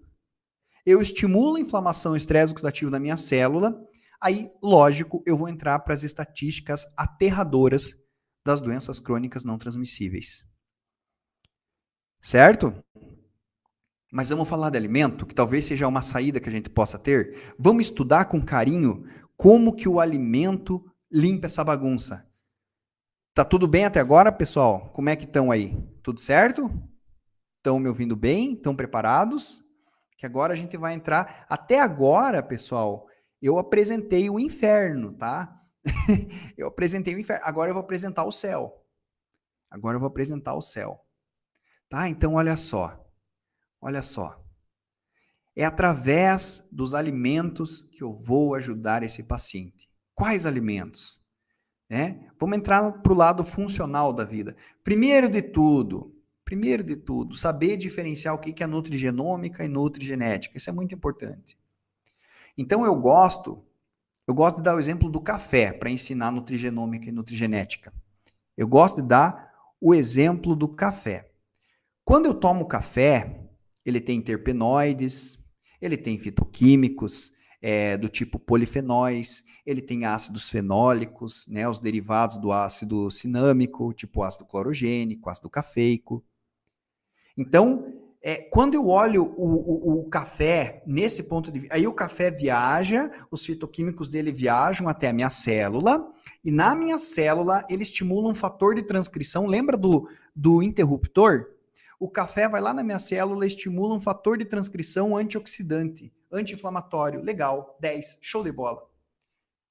eu estimulo a inflamação e estresse oxidativo na minha célula, aí, lógico, eu vou entrar para as estatísticas aterradoras das doenças crônicas não transmissíveis. Certo? Mas vamos falar de alimento, que talvez seja uma saída que a gente possa ter. Vamos estudar com carinho como que o alimento limpa essa bagunça. Tá tudo bem até agora, pessoal? Como é que estão aí? Tudo certo? Estão me ouvindo bem? Estão preparados? Que agora a gente vai entrar. Até agora, pessoal, eu apresentei o inferno, tá? Eu apresentei o inferno. Agora eu vou apresentar o céu. Agora eu vou apresentar o céu. Tá? Então, olha só. Olha só. É através dos alimentos que eu vou ajudar esse paciente. Quais alimentos? Vamos entrar para o lado funcional da vida. Primeiro de tudo, saber diferenciar o que é nutrigenômica e nutrigenética. Isso é muito importante. Então eu gosto de dar o exemplo do café para ensinar nutrigenômica e nutrigenética. Eu gosto de dar o exemplo do café. Quando eu tomo café, ele tem terpenoides, ele tem fitoquímicos, do tipo polifenóis, ele tem ácidos fenólicos, né, os derivados do ácido cinâmico, tipo ácido clorogênico, ácido cafeico. Então, quando eu olho o café nesse ponto de vista, aí o café viaja, os fitoquímicos dele viajam até a minha célula, e na minha célula ele estimula um fator de transcrição, lembra do interruptor? O café vai lá na minha célula e estimula um fator de transcrição antioxidante, anti-inflamatório. Legal, 10, show de bola.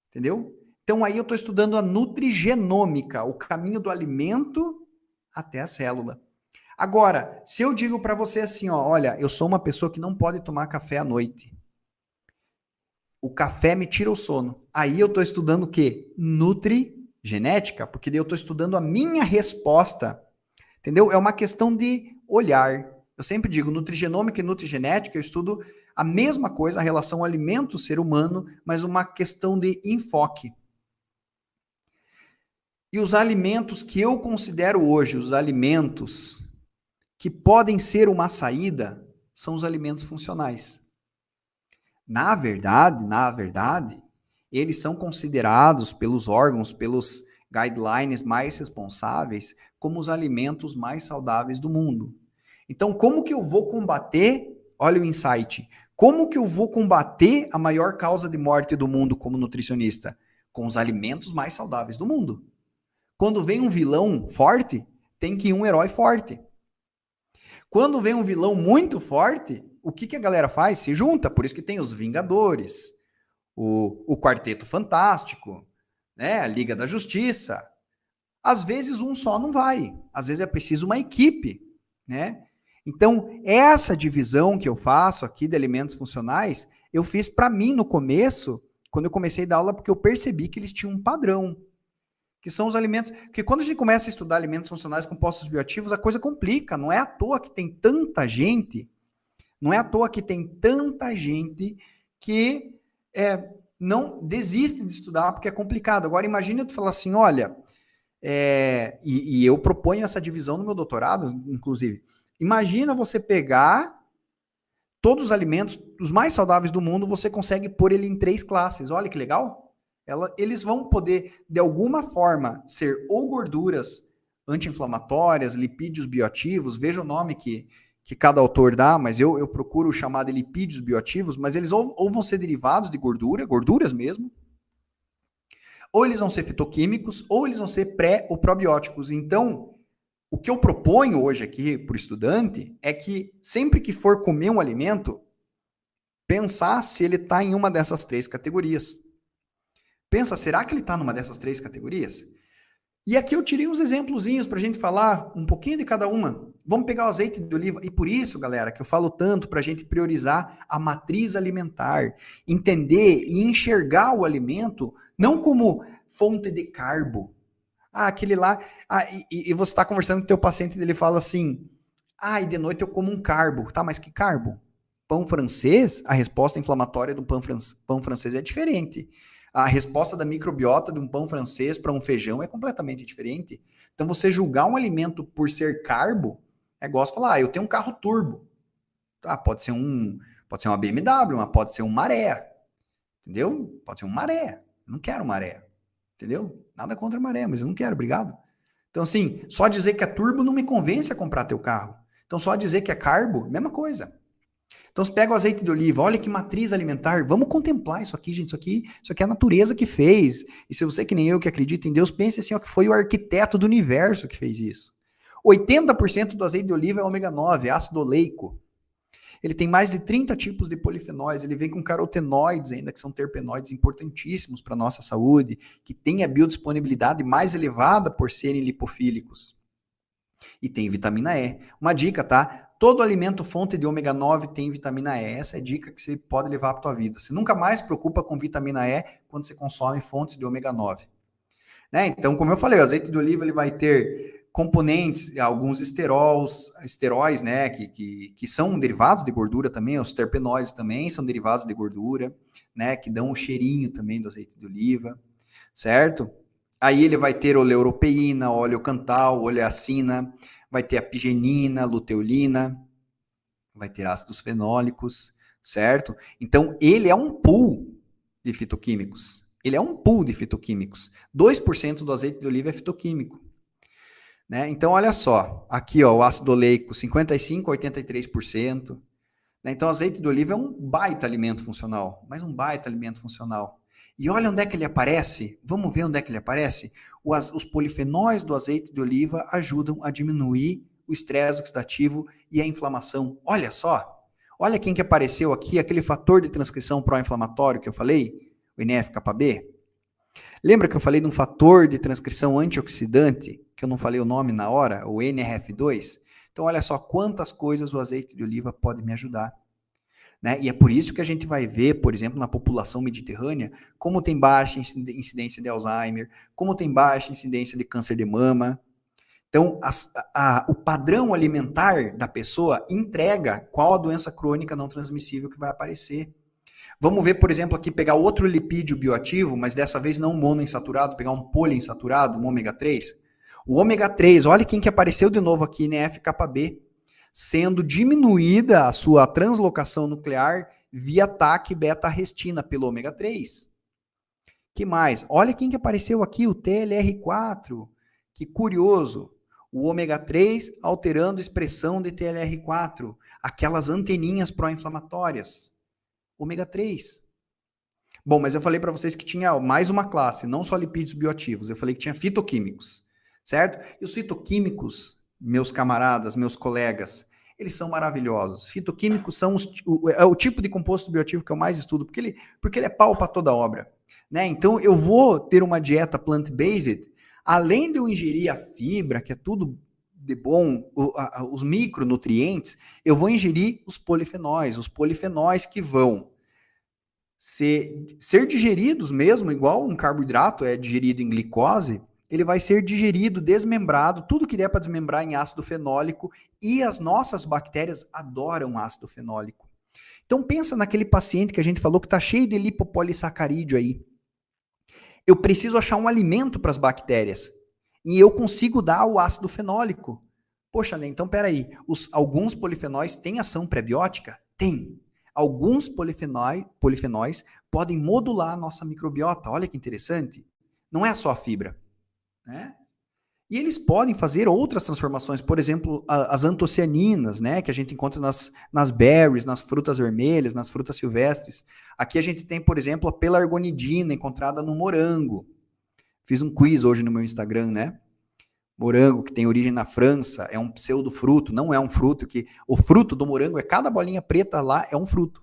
Entendeu? Então aí eu estou estudando a nutrigenômica, o caminho do alimento até a célula. Agora, se eu digo para você assim, ó, olha, eu sou uma pessoa que não pode tomar café à noite. O café me tira o sono. Aí eu estou estudando o quê? Nutrigenética, porque daí eu estou estudando a minha resposta. Entendeu? É uma questão de olhar. Eu sempre digo, nutrigenômica e nutrigenética, eu estudo a mesma coisa, a relação alimento-ser humano, mas uma questão de enfoque. E os alimentos que eu considero hoje, os alimentos que podem ser uma saída, são os alimentos funcionais. Na verdade, eles são considerados pelos órgãos, pelos guidelines mais responsáveis, como os alimentos mais saudáveis do mundo. Então, como que eu vou combater? Olha o insight. Como que eu vou combater a maior causa de morte do mundo como nutricionista? Com os alimentos mais saudáveis do mundo. Quando vem um vilão forte, tem que ir um herói forte. Quando vem um vilão muito forte, o que a galera faz? Se junta. Por isso que tem os Vingadores, o Quarteto Fantástico, né? A Liga da Justiça. Às vezes um só não vai. Às vezes é preciso uma equipe, né? Então, essa divisão que eu faço aqui de alimentos funcionais, eu fiz para mim no começo, quando eu comecei a dar aula, porque eu percebi que eles tinham um padrão, que são os alimentos... Porque quando a gente começa a estudar alimentos funcionais compostos bioativos, a coisa complica. Não é à toa que tem tanta gente, que não desiste de estudar porque é complicado. Agora, imagina tu falar assim, olha... E eu proponho essa divisão no meu doutorado, inclusive. Imagina você pegar todos os alimentos, os mais saudáveis do mundo, você consegue pôr ele em 3 classes. Olha que legal. Eles vão poder, de alguma forma, ser ou gorduras anti-inflamatórias, lipídios bioativos, veja o nome que que cada autor dá, mas eu procuro chamar de lipídios bioativos, mas eles ou vão ser derivados de gordura, gorduras mesmo, ou eles vão ser fitoquímicos, ou eles vão ser pré ou probióticos. Então, o que eu proponho hoje aqui para o estudante é que sempre que for comer um alimento, pensar se ele está em uma dessas 3 categorias. Pensa, será que ele está numa dessas 3 categorias? E aqui eu tirei uns exemplozinhos para a gente falar um pouquinho de cada uma. Vamos pegar o azeite de oliva. E por isso, galera, que eu falo tanto para a gente priorizar a matriz alimentar. Entender e enxergar o alimento não como fonte de carbo. Aquele lá... e você está conversando com o teu paciente e ele fala assim, e de noite eu como um carbo. Tá, mas que carbo? Pão francês, a resposta inflamatória do pão francês é diferente. A resposta da microbiota de um pão francês para um feijão é completamente diferente. Então, você julgar um alimento por ser carbo, é igual você falar, eu tenho um carro turbo. Tá, pode ser uma BMW, mas pode ser um maré. Entendeu? Pode ser um maré. Eu não quero maré. Entendeu? Nada contra maré, mas eu não quero, obrigado. Então, assim, só dizer que é turbo não me convence a comprar teu carro. Então, só dizer que é carbo, mesma coisa. Então, você pega o azeite de oliva, olha que matriz alimentar, vamos contemplar isso aqui, gente, isso aqui é a natureza que fez. E se você, que nem eu, que acredita em Deus, pense assim, que foi o arquiteto do universo que fez isso. 80% do azeite de oliva é ômega 9, ácido oleico. Ele tem mais de 30 tipos de polifenóis, ele vem com carotenoides ainda, que são terpenoides importantíssimos para a nossa saúde, que tem a biodisponibilidade mais elevada por serem lipofílicos. E tem vitamina E. Uma dica, tá? Todo alimento fonte de ômega 9 tem vitamina E. Essa é a dica que você pode levar para a tua vida. Você nunca mais se preocupa com vitamina E quando você consome fontes de ômega 9. Né? Então, como eu falei, o azeite de oliva ele vai ter componentes, alguns esteróis, né, que são derivados de gordura também, os terpenóides também são derivados de gordura, né, que dão um cheirinho também do azeite de oliva, certo? Aí ele vai ter oleuropeína, oleocantal, oleacina, vai ter apigenina, luteolina, vai ter ácidos fenólicos, certo? Então, ele é um pool de fitoquímicos. 2% do azeite de oliva é fitoquímico. Né? Então, olha só. Aqui, ó, o ácido oleico, 55% a 83%. Né? Então, o azeite de oliva é um baita alimento funcional. Mas um baita alimento funcional. E olha onde é que ele aparece. Vamos ver onde é que ele aparece? Os polifenóis do azeite de oliva ajudam a diminuir o estresse oxidativo e a inflamação. Olha só. Olha quem que apareceu aqui, aquele fator de transcrição pró-inflamatório que eu falei, o NF-κB. Lembra que eu falei de um fator de transcrição antioxidante, que eu não falei o nome na hora, o NRF2? Então, olha só quantas coisas o azeite de oliva pode me ajudar. Né? E é por isso que a gente vai ver, por exemplo, na população mediterrânea, como tem baixa incidência de Alzheimer, como tem baixa incidência de câncer de mama. Então, o padrão alimentar da pessoa entrega qual a doença crônica não transmissível que vai aparecer. Vamos ver, por exemplo, aqui, pegar outro lipídio bioativo, mas dessa vez não monoinsaturado, pegar um poliinsaturado, um ômega 3. O ômega 3, olha quem que apareceu de novo aqui, NF-κB, sendo diminuída a sua translocação nuclear via TAC beta-arrestina pelo ômega 3. Que mais? Olha quem que apareceu aqui, o TLR4. Que curioso. O ômega 3 alterando a expressão de TLR4, aquelas anteninhas pró-inflamatórias. Ômega 3. Bom, mas eu falei para vocês que tinha mais uma classe, não só lipídios bioativos. Eu falei que tinha fitoquímicos, certo? E os fitoquímicos, meus camaradas, meus colegas, eles são maravilhosos. Fitoquímicos são o tipo de composto bioativo que eu mais estudo, porque ele é pau para toda obra. Né? Então, eu vou ter uma dieta plant-based, além de eu ingerir a fibra, que é tudo de bom, os micronutrientes, eu vou ingerir os polifenóis que vão ser digeridos mesmo, igual um carboidrato é digerido em glicose, ele vai ser digerido, desmembrado, tudo que der para desmembrar em ácido fenólico, e as nossas bactérias adoram ácido fenólico. Então pensa naquele paciente que a gente falou que está cheio de lipopolissacarídeo aí. Eu preciso achar um alimento para as bactérias. E eu consigo dar o ácido fenólico. Poxa, né? Então peraí, alguns polifenóis têm ação prebiótica? Tem. Alguns polifenóis podem modular a nossa microbiota. Olha que interessante. Não é só a fibra. Né? E eles podem fazer outras transformações, por exemplo, as antocianinas, né, que a gente encontra nas berries, nas frutas vermelhas, nas frutas silvestres. Aqui a gente tem, por exemplo, a pelargonidina encontrada no morango. Fiz um quiz hoje no meu Instagram, né? Morango, que tem origem na França, é um pseudofruto, não é um fruto, que o fruto do morango é cada bolinha preta lá é um fruto.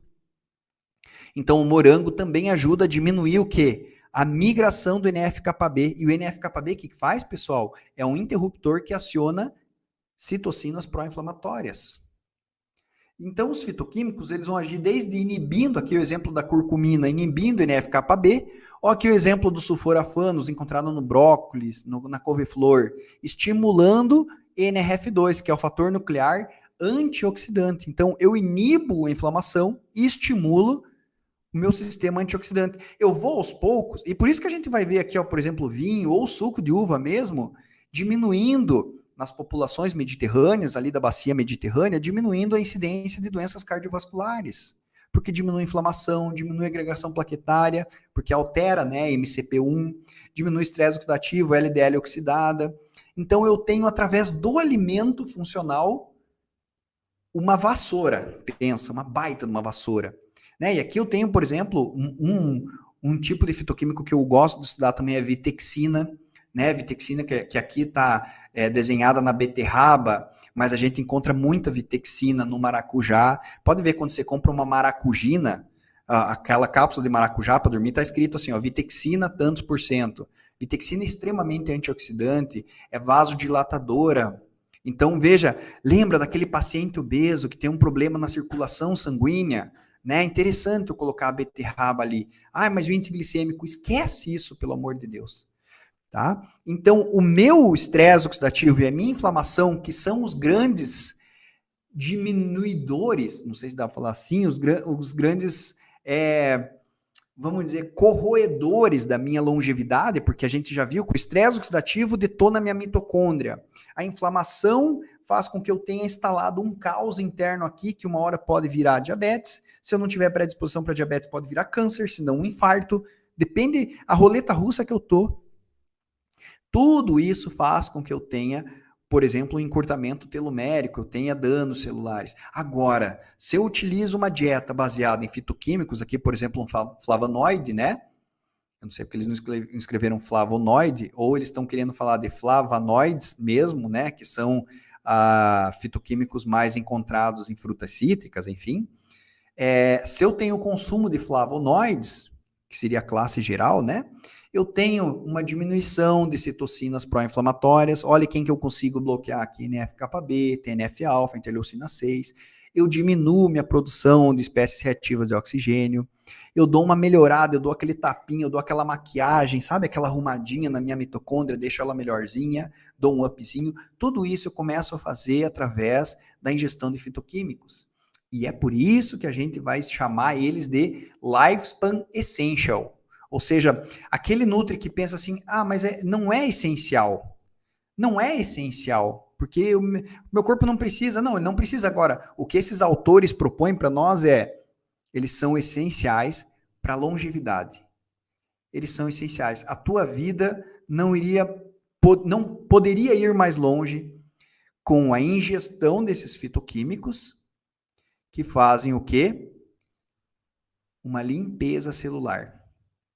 Então o morango também ajuda a diminuir o quê? A migração do NF-κB. E o NF-κB, o que faz, pessoal? É um interruptor que aciona citocinas pró-inflamatórias. Então, os fitoquímicos, eles vão agir desde inibindo, aqui o exemplo da curcumina, inibindo o NF-κB, ou aqui o exemplo dos sulforafanos, encontrado no brócolis, na couve-flor, estimulando NRF2, que é o fator nuclear antioxidante. Então, eu inibo a inflamação e estimulo o meu sistema antioxidante. Eu vou aos poucos, e por isso que a gente vai ver aqui, ó, por exemplo, vinho ou suco de uva mesmo, diminuindo nas populações mediterrâneas, ali da bacia mediterrânea, diminuindo a incidência de doenças cardiovasculares, porque diminui a inflamação, diminui a agregação plaquetária, porque altera, né, MCP1, diminui estresse oxidativo, LDL oxidada. Então eu tenho, através do alimento funcional, uma vassoura, pensa, uma baita de uma vassoura. Né? E aqui eu tenho, por exemplo, um tipo de fitoquímico que eu gosto de estudar também é a vitexina, né? Vitexina que aqui está desenhada na beterraba, mas a gente encontra muita vitexina no maracujá. Pode ver quando você compra uma maracujina, aquela cápsula de maracujá para dormir, está escrito assim, ó, vitexina tantos por cento. Vitexina é extremamente antioxidante, é vasodilatadora. Então, veja, lembra daquele paciente obeso que tem um problema na circulação sanguínea? Né? É interessante eu colocar a beterraba ali. Ah, mas o índice glicêmico, esquece isso, pelo amor de Deus. Tá? Então, o meu estresse oxidativo e a minha inflamação, que são os grandes diminuidores, não sei se dá para falar assim, os grandes, vamos dizer, corroedores da minha longevidade, porque a gente já viu que o estresse oxidativo detona a minha mitocôndria. A inflamação faz com que eu tenha instalado um caos interno aqui, que uma hora pode virar diabetes. Se eu não tiver predisposição para diabetes, pode virar câncer, se não um infarto. Depende a roleta russa que eu tô. Tudo isso faz com que eu tenha, por exemplo, um encurtamento telomérico, eu tenha danos celulares. Agora, se eu utilizo uma dieta baseada em fitoquímicos, aqui, por exemplo, um flavonoide, né? Eu não sei porque eles não escreveram flavonoide, ou eles estão querendo falar de flavonoides mesmo, né? Que são fitoquímicos mais encontrados em frutas cítricas, enfim. Se eu tenho o consumo de flavonoides, que seria a classe geral, né? Eu tenho uma diminuição de citocinas pró-inflamatórias. Olha quem que eu consigo bloquear aqui, NF-κB, TNF-alfa, interleucina 6. Eu diminuo minha produção de espécies reativas de oxigênio. Eu dou uma melhorada, eu dou aquele tapinho, eu dou aquela maquiagem, sabe? Aquela arrumadinha na minha mitocôndria, deixo ela melhorzinha, dou um upzinho. Tudo isso eu começo a fazer através da ingestão de fitoquímicos. E é por isso que a gente vai chamar eles de Lifespan Essential. Ou seja, aquele nutri que pensa assim, mas não é essencial. Não é essencial, porque o meu corpo não precisa. Não, ele não precisa. Agora, o que esses autores propõem para nós eles são essenciais para a longevidade. Eles são essenciais. A tua vida não poderia ir mais longe com a ingestão desses fitoquímicos que fazem o quê? Uma limpeza celular.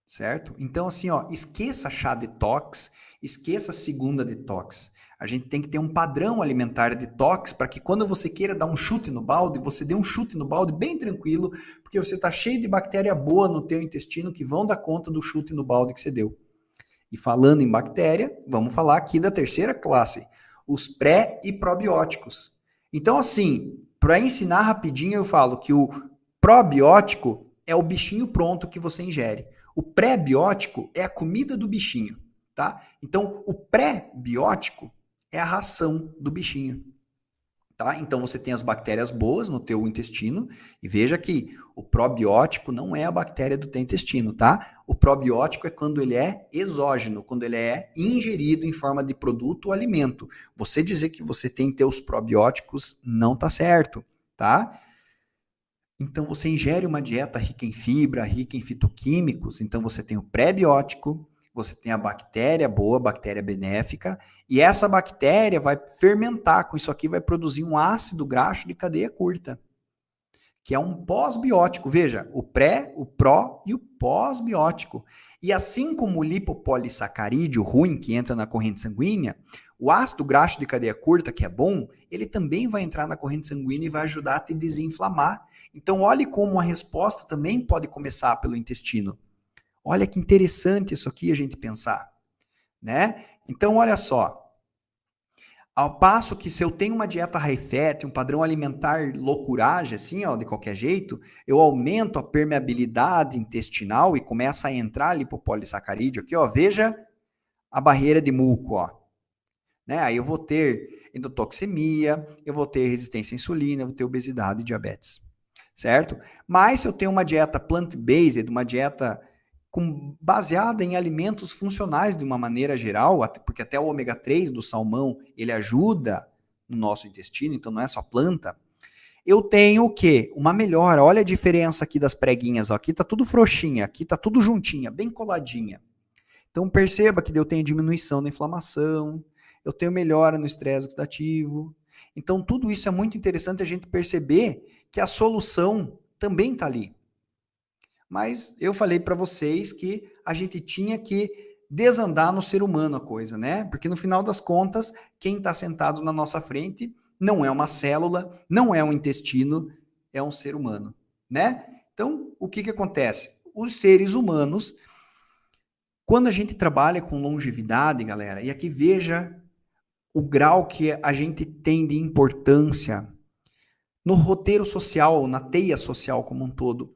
Certo? Então, assim, ó, esqueça chá detox, esqueça segunda detox. A gente tem que ter um padrão alimentar detox para que quando você queira dar um chute no balde, você dê um chute no balde bem tranquilo, porque você está cheio de bactéria boa no teu intestino que vão dar conta do chute no balde que você deu. E falando em bactéria, vamos falar aqui da terceira classe, os pré e probióticos. Então, assim, para ensinar rapidinho, eu falo que o probiótico é o bichinho pronto que você ingere. O pré-biótico é a comida do bichinho, tá? Então, o pré-biótico é a ração do bichinho, tá? Então, você tem as bactérias boas no teu intestino e veja que o probiótico não é a bactéria do teu intestino, tá? O probiótico é quando ele é exógeno, quando ele é ingerido em forma de produto ou alimento. Você dizer que você tem teus probióticos não tá certo, tá? Então, você ingere uma dieta rica em fibra, rica em fitoquímicos, então você tem o pré-biótico, Você tem a bactéria boa, bactéria benéfica, e essa bactéria vai fermentar com isso aqui, vai produzir um ácido graxo de cadeia curta, que é um pós-biótico. Veja, o pré, o pró e o pós-biótico. E assim como o lipopolissacarídeo ruim que entra na corrente sanguínea, o ácido graxo de cadeia curta, que é bom, ele também vai entrar na corrente sanguínea e vai ajudar a te desinflamar. Então, olhe como a resposta também pode começar pelo intestino. Olha que interessante isso aqui a gente pensar, né? Então, olha só. Ao passo que se eu tenho uma dieta high fat, um padrão alimentar loucuragem, assim, ó, de qualquer jeito, eu aumento a permeabilidade intestinal e começa a entrar lipopolissacarídeo aqui, ó, veja a barreira de muco, ó. Né? Aí eu vou ter endotoxemia, eu vou ter resistência à insulina, eu vou ter obesidade e diabetes, certo? Mas se eu tenho uma dieta plant-based, uma dieta baseada em alimentos funcionais de uma maneira geral, porque até o ômega 3 do salmão, ele ajuda no nosso intestino, então não é só planta, eu tenho o quê? Uma melhora. Olha a diferença aqui das preguinhas, ó. Aqui tá tudo frouxinha, aqui tá tudo juntinha, bem coladinha. Então perceba que eu tenho diminuição da inflamação, eu tenho melhora no estresse oxidativo. Então tudo isso é muito interessante a gente perceber que a solução também está ali. Mas eu falei para vocês que a gente tinha que desandar no ser humano a coisa, né? Porque no final das contas, quem está sentado na nossa frente não é uma célula, não é um intestino, é um ser humano, né? Então, o que acontece? Os seres humanos, quando a gente trabalha com longevidade, galera, e aqui veja o grau que a gente tem de importância no roteiro social, na teia social como um todo.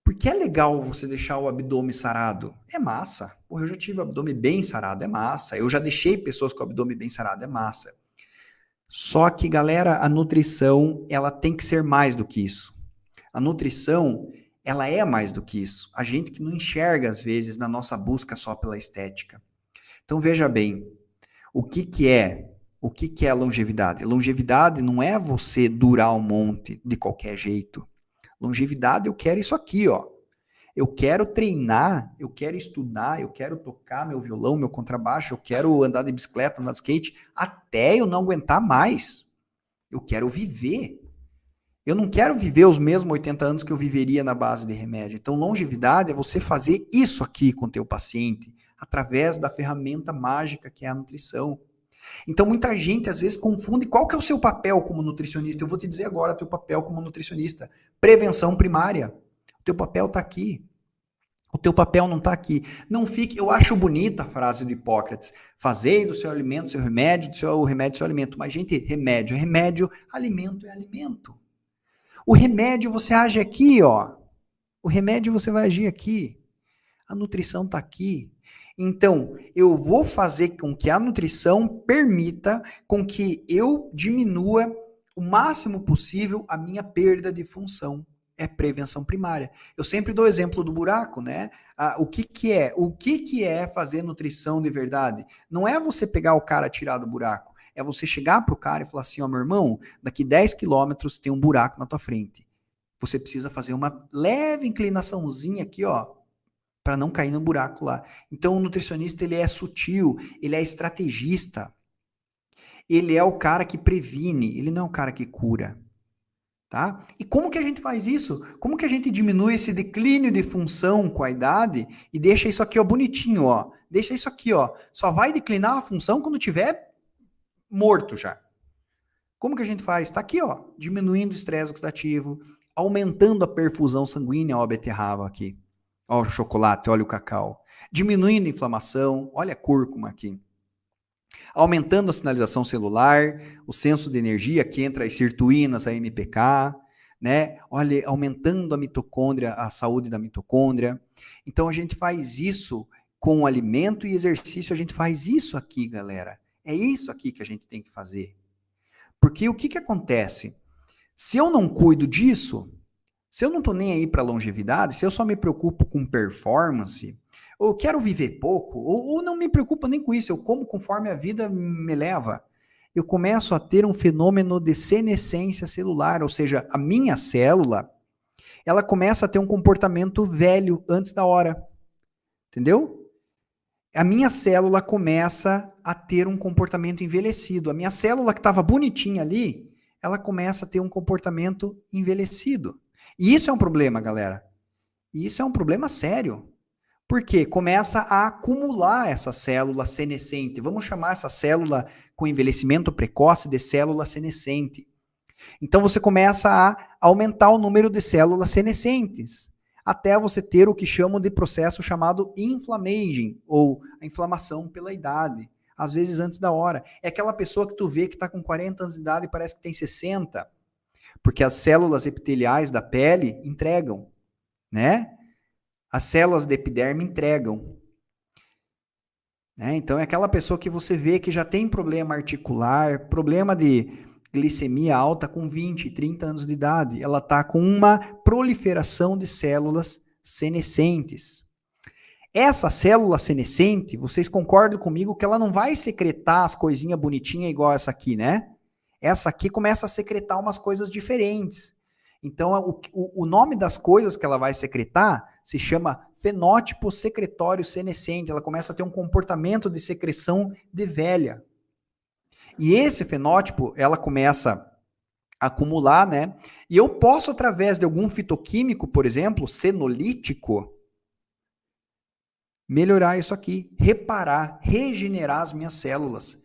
Porque é legal você deixar o abdômen sarado. É massa. Porra, eu já tive o abdômen bem sarado, é massa. Eu já deixei pessoas com o abdômen bem sarado, é massa. Só que, galera, a nutrição, ela tem que ser mais do que isso. A nutrição, ela é mais do que isso. A gente que não enxerga, às vezes, na nossa busca só pela estética. Então, veja bem, o que é a longevidade? Longevidade não é você durar um monte de qualquer jeito. Longevidade, eu quero isso aqui, ó. Eu quero treinar, eu quero estudar, eu quero tocar meu violão, meu contrabaixo, eu quero andar de bicicleta, andar de skate, até eu não aguentar mais. Eu quero viver. Eu não quero viver os mesmos 80 anos que eu viveria na base de remédio. Então, longevidade é você fazer isso aqui com o teu paciente, através da ferramenta mágica que é a nutrição. Então, muita gente, às vezes, confunde qual que é o seu papel como nutricionista. Eu vou te dizer agora o teu papel como nutricionista. Prevenção primária. O teu papel está aqui. O teu papel não está aqui. Não fique... Eu acho bonita a frase do Hipócrates. Fazei do seu alimento seu remédio, do seu remédio seu alimento. Mas, gente, remédio é remédio, alimento é alimento. O remédio você age aqui, ó. O remédio você vai agir aqui. A nutrição está aqui. Então, eu vou fazer com que a nutrição permita com que eu diminua o máximo possível a minha perda de função. É prevenção primária. Eu sempre dou o exemplo do buraco, né? O que é? O que é fazer nutrição de verdade? Não é você pegar o cara e tirar do buraco. É você chegar pro cara e falar assim, ó, meu irmão, daqui 10 quilômetros tem um buraco na tua frente. Você precisa fazer uma leve inclinaçãozinha aqui, ó, para não cair no buraco lá. Então, o nutricionista, ele é sutil, ele é estrategista. Ele é o cara que previne, ele não é o cara que cura. Tá? E como que a gente faz isso? Como que a gente diminui esse declínio de função com a idade e deixa isso aqui, ó, bonitinho, ó. Deixa isso aqui, ó. Só vai declinar a função quando tiver morto já. Como que a gente faz? Tá aqui, ó, diminuindo o estresse oxidativo, aumentando a perfusão sanguínea, ó, a beterraba aqui. Ó, o chocolate, olha o cacau. Diminuindo a inflamação, olha a cúrcuma aqui. Aumentando a sinalização celular, o senso de energia, que entra as sirtuínas, a MPK, né? Olha, aumentando a mitocôndria, a saúde da mitocôndria. Então, a gente faz isso com alimento e exercício, a gente faz isso aqui, galera. É isso aqui que a gente tem que fazer. Porque o que acontece? Se eu não cuido disso, se eu não estou nem aí para longevidade, se eu só me preocupo com performance, ou quero viver pouco, ou não me preocupo nem com isso, eu como conforme a vida me leva, eu começo a ter um fenômeno de senescência celular, ou seja, a minha célula, ela começa a ter um comportamento velho antes da hora, entendeu? a minha célula começa a ter um comportamento envelhecido. A minha célula que estava bonitinha ali, ela começa a ter um comportamento envelhecido. E isso é um problema, galera. E isso é um problema sério. Porque começa a acumular essa célula senescente. Vamos chamar essa célula com envelhecimento precoce de célula senescente. Então você começa a aumentar o número de células senescentes, até você ter o que chamam de processo chamado inflammaging, ou a inflamação pela idade, às vezes antes da hora. É aquela pessoa que tu vê que está com 40 anos de idade e parece que tem 60, porque as células epiteliais da pele entregam, né? As células de epiderme entregam. Né? Então é aquela pessoa que você vê que já tem problema articular, problema de glicemia alta com 20, 30 anos de idade. Ela está com uma proliferação de células senescentes. Essa célula senescente, vocês concordam comigo que ela não vai secretar as coisinhas bonitinhas igual essa aqui, né? Essa aqui começa a secretar umas coisas diferentes. Então, o nome das coisas que ela vai secretar se chama fenótipo secretório senescente. Ela começa a ter um comportamento de secreção de velha. E esse fenótipo, ela começa a acumular, né? E eu posso, através de algum fitoquímico, por exemplo, senolítico, melhorar isso aqui, reparar, regenerar as minhas células,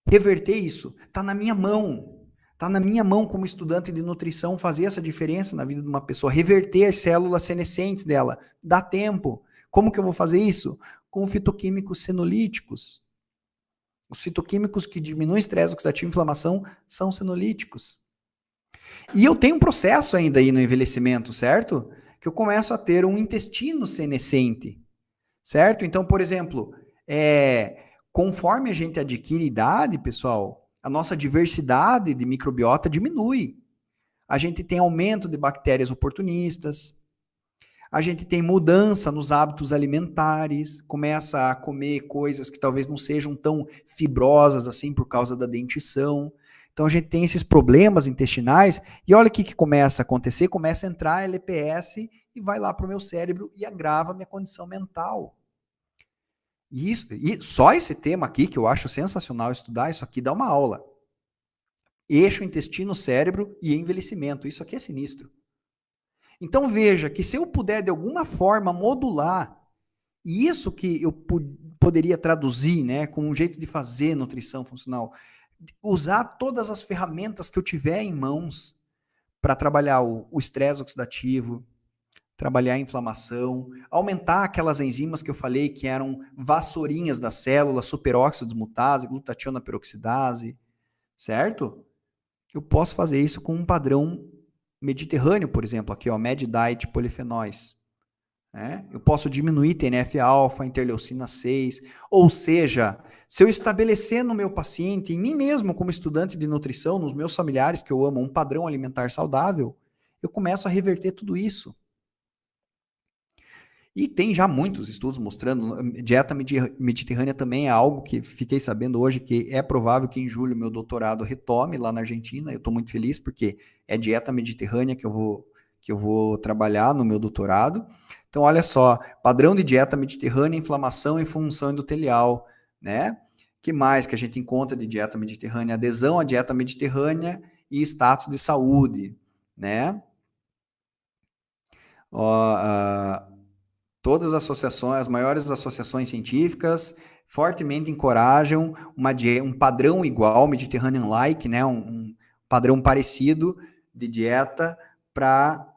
reverter isso. Está na minha mão. Está na minha mão como estudante de nutrição fazer essa diferença na vida de uma pessoa, reverter as células senescentes dela. Dá tempo. Como que eu vou fazer isso? Com fitoquímicos senolíticos. Os fitoquímicos que diminuem estresse oxidativo e inflamação são senolíticos. E eu tenho um processo ainda aí no envelhecimento, certo? Que eu começo a ter um intestino senescente, certo? Então, por exemplo, conforme a gente adquire idade, pessoal, a nossa diversidade de microbiota diminui. A gente tem aumento de bactérias oportunistas, a gente tem mudança nos hábitos alimentares, começa a comer coisas que talvez não sejam tão fibrosas assim por causa da dentição. Então a gente tem esses problemas intestinais e olha o que começa a acontecer, começa a entrar LPS e vai lá para o meu cérebro e agrava a minha condição mental. E só esse tema aqui, que eu acho sensacional estudar, isso aqui dá uma aula. Eixo intestino-cérebro e envelhecimento, isso aqui é sinistro. Então veja que se eu puder de alguma forma modular, e isso que eu poderia traduzir, né, com um jeito de fazer nutrição funcional, usar todas as ferramentas que eu tiver em mãos para trabalhar o estresse oxidativo, trabalhar a inflamação, aumentar aquelas enzimas que eu falei que eram vassourinhas da célula, superóxido desmutase, glutationa peroxidase, certo? Eu posso fazer isso com um padrão mediterrâneo, por exemplo, aqui, ó, Med Diet polifenóis. Eu posso diminuir TNF-alfa, interleucina 6, ou seja, se eu estabelecer no meu paciente, em mim mesmo como estudante de nutrição, nos meus familiares que eu amo, um padrão alimentar saudável, eu começo a reverter tudo isso. E tem já muitos estudos mostrando, dieta mediterrânea também é algo que fiquei sabendo hoje que é provável que em julho meu doutorado retome lá na Argentina. Eu estou muito feliz porque é dieta mediterrânea que eu vou trabalhar no meu doutorado. Então, olha só, padrão de dieta mediterrânea, inflamação e função endotelial, né? Que mais que a gente encontra de dieta mediterrânea? Adesão à dieta mediterrânea e status de saúde, né? Todas as associações, as maiores associações científicas, fortemente encorajam um padrão igual, Mediterranean-like, né? Um padrão parecido de dieta para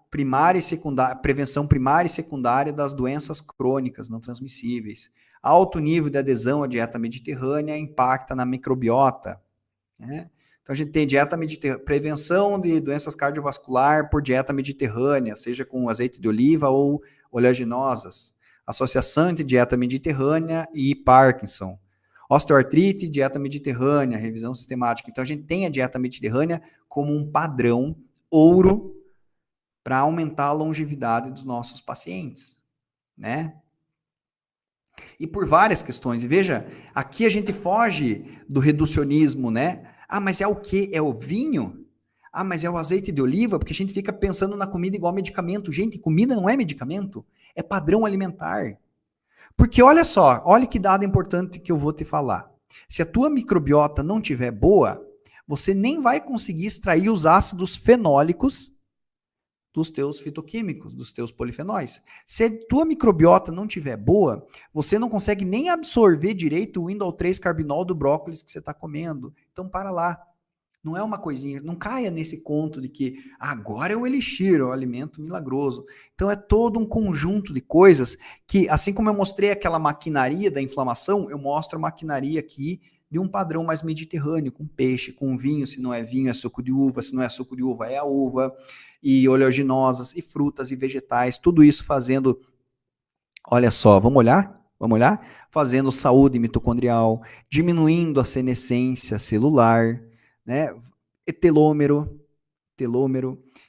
prevenção primária e secundária das doenças crônicas não transmissíveis. Alto nível de adesão à dieta mediterrânea impacta na microbiota, né? Então a gente tem dieta mediterrânea, prevenção de doenças cardiovasculares por dieta mediterrânea, seja com azeite de oliva ou oleaginosas, associação entre dieta mediterrânea e Parkinson, osteoartrite, dieta mediterrânea, revisão sistemática. Então a gente tem a dieta mediterrânea como um padrão ouro para aumentar a longevidade dos nossos pacientes, né? E por várias questões. E veja, aqui a gente foge do reducionismo, né? Ah, mas é o quê? É o vinho? Ah, mas é o azeite de oliva? Porque a gente fica pensando na comida igual medicamento. Gente, comida não é medicamento, é padrão alimentar. Porque olha só, olha que dado importante que eu vou te falar. Se a tua microbiota não tiver boa, você nem vai conseguir extrair os ácidos fenólicos dos teus fitoquímicos, dos teus polifenóis. Se a tua microbiota não tiver boa, você não consegue nem absorver direito o indol 3 carbinol do brócolis que você está comendo. Então para lá. Não é uma coisinha, não caia nesse conto de que agora é o elixir, é o alimento milagroso. Então é todo um conjunto de coisas que, assim como eu mostrei aquela maquinaria da inflamação, eu mostro a maquinaria aqui de um padrão mais mediterrâneo, com peixe, com vinho, se não é vinho é suco de uva, se não é suco de uva é a uva, e oleaginosas, e frutas, e vegetais, tudo isso fazendo, olha só, vamos olhar? Vamos olhar? Fazendo saúde mitocondrial, diminuindo a senescência celular, né? Telômero.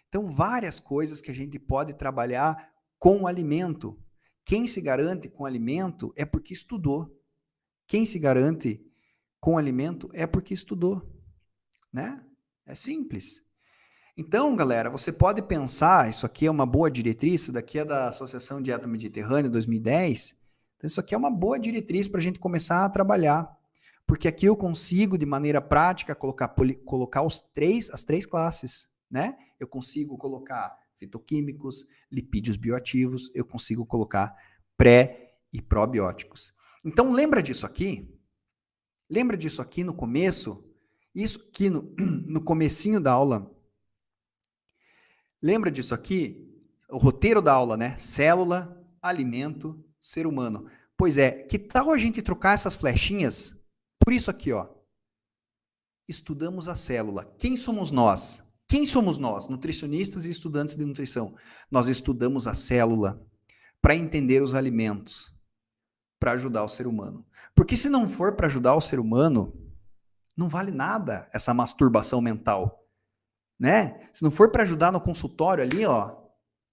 Então, várias coisas que a gente pode trabalhar com o alimento. Quem se garante com alimento é porque estudou. Quem se garante com alimento é porque estudou, né? É simples. Então, galera, você pode pensar, isso aqui é uma boa diretriz, isso daqui é da Associação Dieta Mediterrânea 2010, então isso aqui é uma boa diretriz para a gente começar a trabalhar. Porque aqui eu consigo, de maneira prática, colocar as três classes, né? Eu consigo colocar fitoquímicos, lipídios bioativos, eu consigo colocar pré e probióticos. Então, lembra disso aqui? Lembra disso aqui no começo? Isso aqui no comecinho da aula. Lembra disso aqui? O roteiro da aula, né? Célula, alimento, ser humano. Pois é, que tal a gente trocar essas flechinhas por isso aqui, ó. Estudamos a célula. Quem somos nós? Quem somos nós, nutricionistas e estudantes de nutrição? Nós estudamos a célula para entender os alimentos, para ajudar o ser humano. Porque se não for para ajudar o ser humano, não vale nada essa masturbação mental, né? Se não for para ajudar no consultório ali, ó,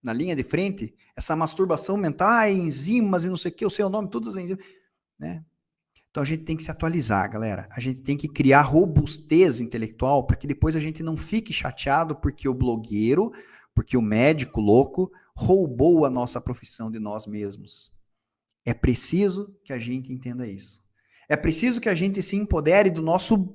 na linha de frente, essa masturbação mental, enzimas e não sei o que, eu sei o nome, todas as enzimas, né? Então a gente tem que se atualizar, galera. A gente tem que criar robustez intelectual para que depois a gente não fique chateado porque o blogueiro, porque o médico louco roubou a nossa profissão de nós mesmos. É preciso que a gente entenda isso. É preciso que a gente se empodere do nosso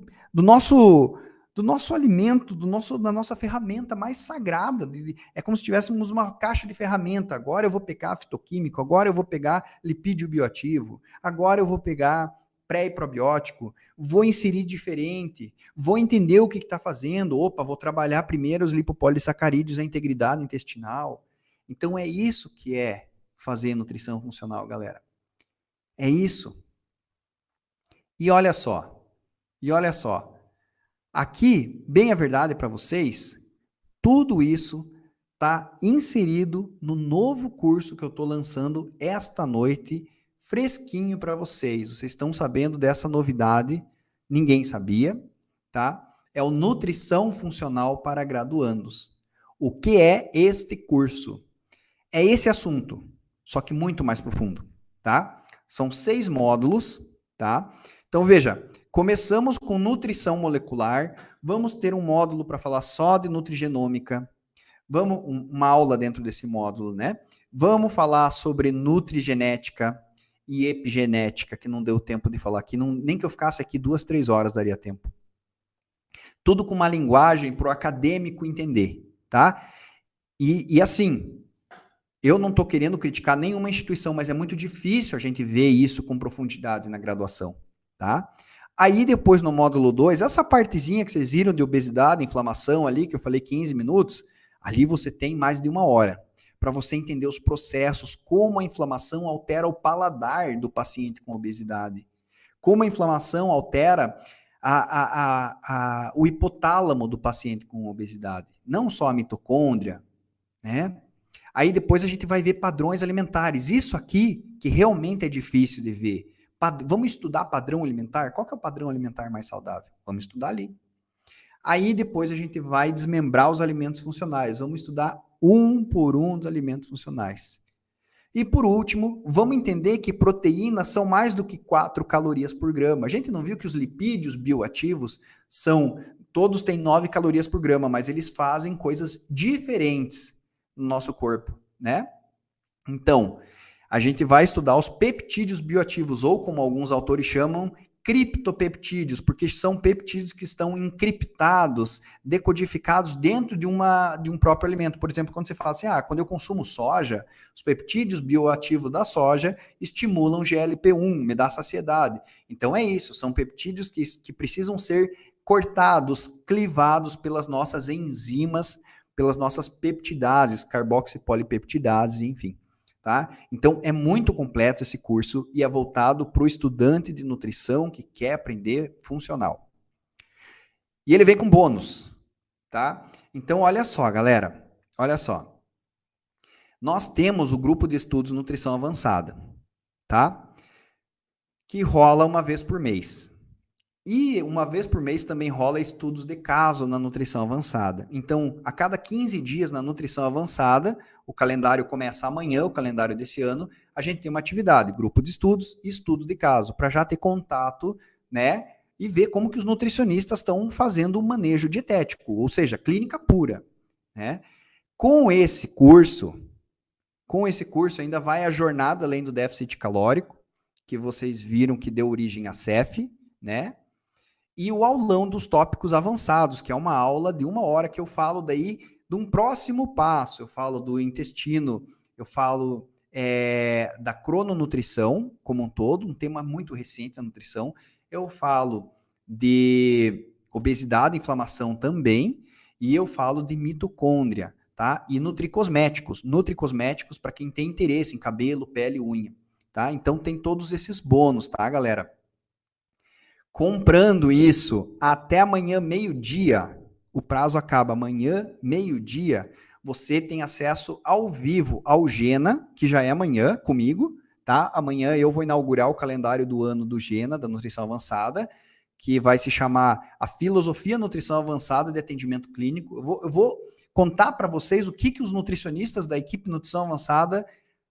alimento, da nossa ferramenta mais sagrada. É como se tivéssemos uma caixa de ferramenta. Agora eu vou pegar fitoquímico, agora eu vou pegar lipídio bioativo, agora eu vou pegar pré e probiótico, vou inserir diferente, vou entender o que está fazendo, vou trabalhar primeiro os lipopolissacarídeos, a integridade intestinal. Então é isso que é fazer nutrição funcional, galera. É isso. E olha só, aqui, bem a verdade para vocês, tudo isso está inserido no novo curso que eu estou lançando esta noite, fresquinho para vocês. Vocês estão sabendo dessa novidade? Ninguém sabia, tá? É o Nutrição Funcional para Graduandos. O que é este curso? É esse assunto, só que muito mais profundo, tá? São 6 módulos, tá? Então, veja, começamos com nutrição molecular, vamos ter um módulo para falar só de nutrigenômica, uma aula dentro desse módulo, né? Vamos falar sobre nutrigenética e epigenética, que não deu tempo de falar aqui, nem que eu ficasse aqui 2, 3 horas daria tempo. Tudo com uma linguagem para o acadêmico entender, tá? E assim, eu não estou querendo criticar nenhuma instituição, mas é muito difícil a gente ver isso com profundidade na graduação, tá? Aí depois no módulo 2, essa partezinha que vocês viram de obesidade, inflamação ali, que eu falei 15 minutos, ali você tem mais de 1 hora para você entender os processos, como a inflamação altera o paladar do paciente com obesidade, como a inflamação altera o hipotálamo do paciente com obesidade, não só a mitocôndria, né? Aí depois a gente vai ver padrões alimentares. Isso aqui que realmente é difícil de ver. Vamos estudar padrão alimentar? Qual que é o padrão alimentar mais saudável? Vamos estudar ali. Aí depois a gente vai desmembrar os alimentos funcionais. Vamos estudar um por um dos alimentos funcionais. E por último, vamos entender que proteínas são mais do que 4 calorias por grama. A gente não viu que os lipídios bioativos todos têm 9 calorias por grama, mas eles fazem coisas diferentes no nosso corpo, né? Então, A gente vai estudar os peptídeos bioativos, ou como alguns autores chamam, criptopeptídeos, porque são peptídeos que estão encriptados, decodificados dentro de um próprio alimento. Por exemplo, quando você fala assim, quando eu consumo soja, os peptídeos bioativos da soja estimulam GLP-1, me dá saciedade. Então é isso, são peptídeos que precisam ser cortados, clivados pelas nossas enzimas, pelas nossas peptidases, carboxipolipeptidases, enfim. Tá? Então, é muito completo esse curso e é voltado para o estudante de nutrição que quer aprender funcional. E ele vem com bônus, tá? Então, olha só, galera, olha só. Nós temos o grupo de estudos Nutrição Avançada, tá? Que rola uma vez por mês. E uma vez por mês também rola estudos de caso na nutrição avançada. Então, a cada 15 dias na nutrição avançada, o calendário começa amanhã, o calendário desse ano, a gente tem uma atividade, grupo de estudos e estudo de caso, para já ter contato, né, e ver como que os nutricionistas estão fazendo o manejo dietético, ou seja, clínica pura, né? Com esse curso ainda vai a jornada além do déficit calórico, que vocês viram que deu origem à CEF, né? E o aulão dos tópicos avançados, que é uma aula de 1 hora que eu falo daí de um próximo passo. Eu falo do intestino, eu falo da crononutrição como um todo, um tema muito recente da nutrição. Eu falo de obesidade e inflamação também, e eu falo de mitocôndria, tá? E nutricosméticos para quem tem interesse em cabelo, pele e unha, tá? Então tem todos esses bônus, tá, galera? Comprando isso até amanhã, meio-dia, o prazo acaba amanhã, meio-dia, você tem acesso ao vivo ao Gena, que já é amanhã comigo, tá? Amanhã eu vou inaugurar o calendário do ano do Gena, da Nutrição Avançada, que vai se chamar a Filosofia Nutrição Avançada de Atendimento Clínico. Eu vou contar para vocês o que os nutricionistas da equipe Nutrição Avançada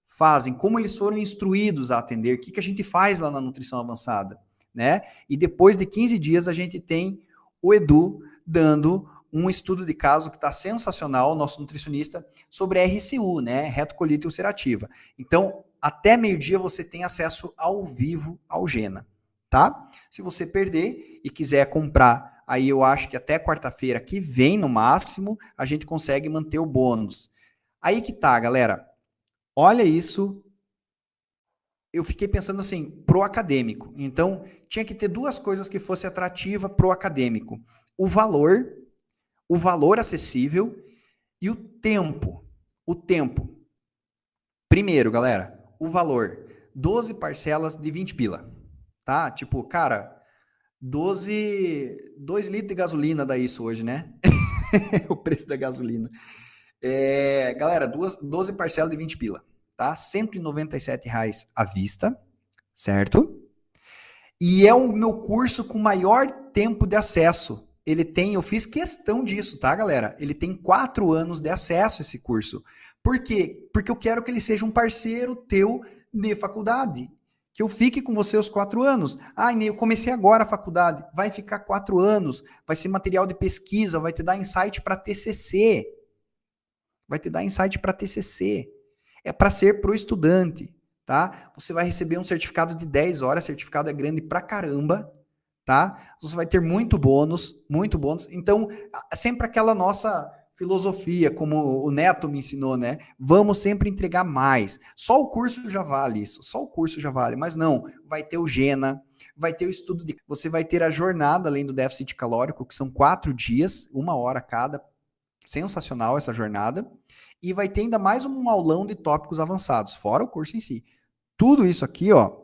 fazem, como eles foram instruídos a atender, o que a gente faz lá na Nutrição Avançada. Né? E depois de 15 dias a gente tem o Edu dando um estudo de caso que está sensacional, nosso nutricionista, sobre RCU, né? Retocolite ulcerativa. Então, até meio-dia você tem acesso ao vivo ao Gena, tá? Se você perder e quiser comprar, aí eu acho que até quarta-feira que vem, no máximo, a gente consegue manter o bônus. Aí que tá, galera. Olha isso. Eu fiquei pensando assim, pro acadêmico. Então, tinha que ter duas coisas que fosse atrativa pro acadêmico. O valor acessível e o tempo. O tempo. Primeiro, galera, o valor. 12 parcelas de 20 pila. Tá? Tipo, cara, 2 litros de gasolina dá isso hoje, né? O preço da gasolina. Galera, 12 parcelas de 20 pila. Tá? R$ 197,00 à vista, certo? E é o meu curso com maior tempo de acesso. Eu fiz questão disso, tá, galera? Ele tem 4 anos de acesso a esse curso. Por quê? Porque eu quero que ele seja um parceiro teu de faculdade. Que eu fique com você os 4 anos. Eu comecei agora a faculdade. Vai ficar 4 anos. Vai ser material de pesquisa. Vai te dar insight para TCC. É para ser pro estudante, tá? Você vai receber um certificado de 10 horas, certificado é grande pra caramba, tá? Você vai ter muito bônus. Então, sempre aquela nossa filosofia, como o Neto me ensinou, né? Vamos sempre entregar mais. Só o curso já vale isso, mas não, vai ter o Gena, vai ter o estudo você vai ter a jornada além do déficit calórico, que são 4 dias, 1 hora cada, sensacional essa jornada. E vai ter ainda mais um aulão de tópicos avançados, fora o curso em si. Tudo isso aqui, ó,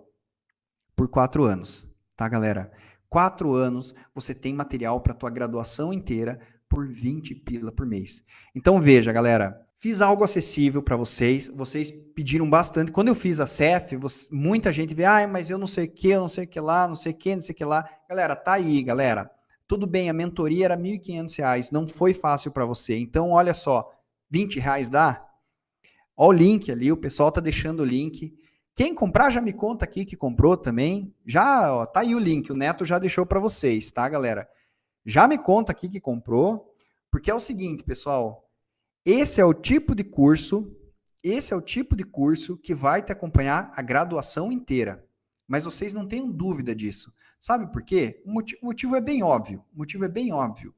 por 4 anos, tá, galera? 4 anos, você tem material para tua graduação inteira por 20 pila por mês. Então, veja, galera, fiz algo acessível para vocês pediram bastante. Quando eu fiz a CEF, muita gente vê, mas eu não sei o que, eu não sei o que lá, não sei o que lá. Galera, tá aí, galera. Tudo bem, a mentoria era R$ 1.500, não foi fácil para você. Então, olha só, R$20 dá? Ó o link ali, o pessoal tá deixando o link. Quem comprar já me conta aqui que comprou também. Já, ó, tá aí o link, o Neto já deixou para vocês, tá, galera? Já me conta aqui que comprou, porque é o seguinte, pessoal, esse é o tipo de curso esse é o tipo de curso que vai te acompanhar a graduação inteira. Mas vocês não tenham dúvida disso. Sabe por quê? O motivo é bem óbvio. O motivo é bem óbvio.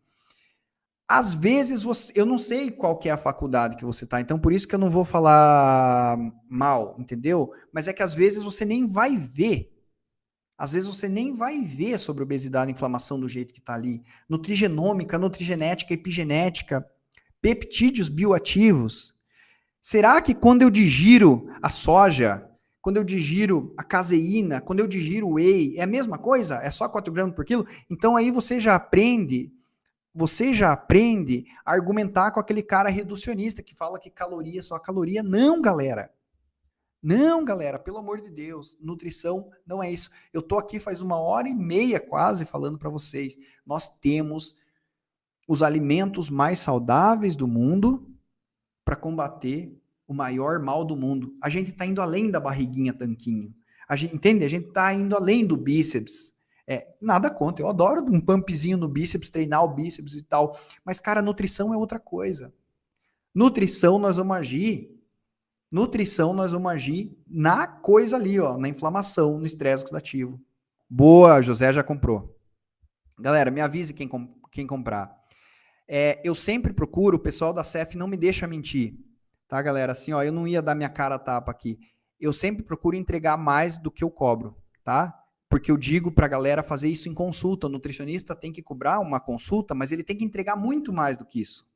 Às vezes, eu não sei qual que é a faculdade que você está, então por isso que eu não vou falar mal, entendeu? Mas é que às vezes você nem vai ver. Às vezes você nem vai ver sobre obesidade e inflamação do jeito que está ali. Nutrigenômica, nutrigenética, epigenética, peptídeos bioativos. Será que quando eu digiro a soja, quando eu digiro a caseína, quando eu digiro o whey, é a mesma coisa? É só 4 gramas por quilo? Então aí você já aprende a argumentar com aquele cara reducionista que fala que caloria é só caloria. Não, galera. Não, galera, pelo amor de Deus, nutrição não é isso. Eu tô aqui faz 1h30 quase falando para vocês. Nós temos os alimentos mais saudáveis do mundo para combater o maior mal do mundo. A gente tá indo além da barriguinha tanquinho. Entende? A gente tá indo além do bíceps. Nada contra, eu adoro um pumpzinho no bíceps, treinar o bíceps e tal. Mas, cara, nutrição é outra coisa. Nutrição nós vamos agir na coisa ali, ó, na inflamação, no estresse oxidativo. Boa, José já comprou. Galera, me avise quem comprar. Eu sempre procuro, o pessoal da CEF não me deixa mentir, tá, galera? Assim, ó, eu não ia dar minha cara a tapa aqui. Eu sempre procuro entregar mais do que eu cobro, tá? Porque eu digo pra galera fazer isso em consulta. O nutricionista tem que cobrar uma consulta, mas ele tem que entregar muito mais do que isso.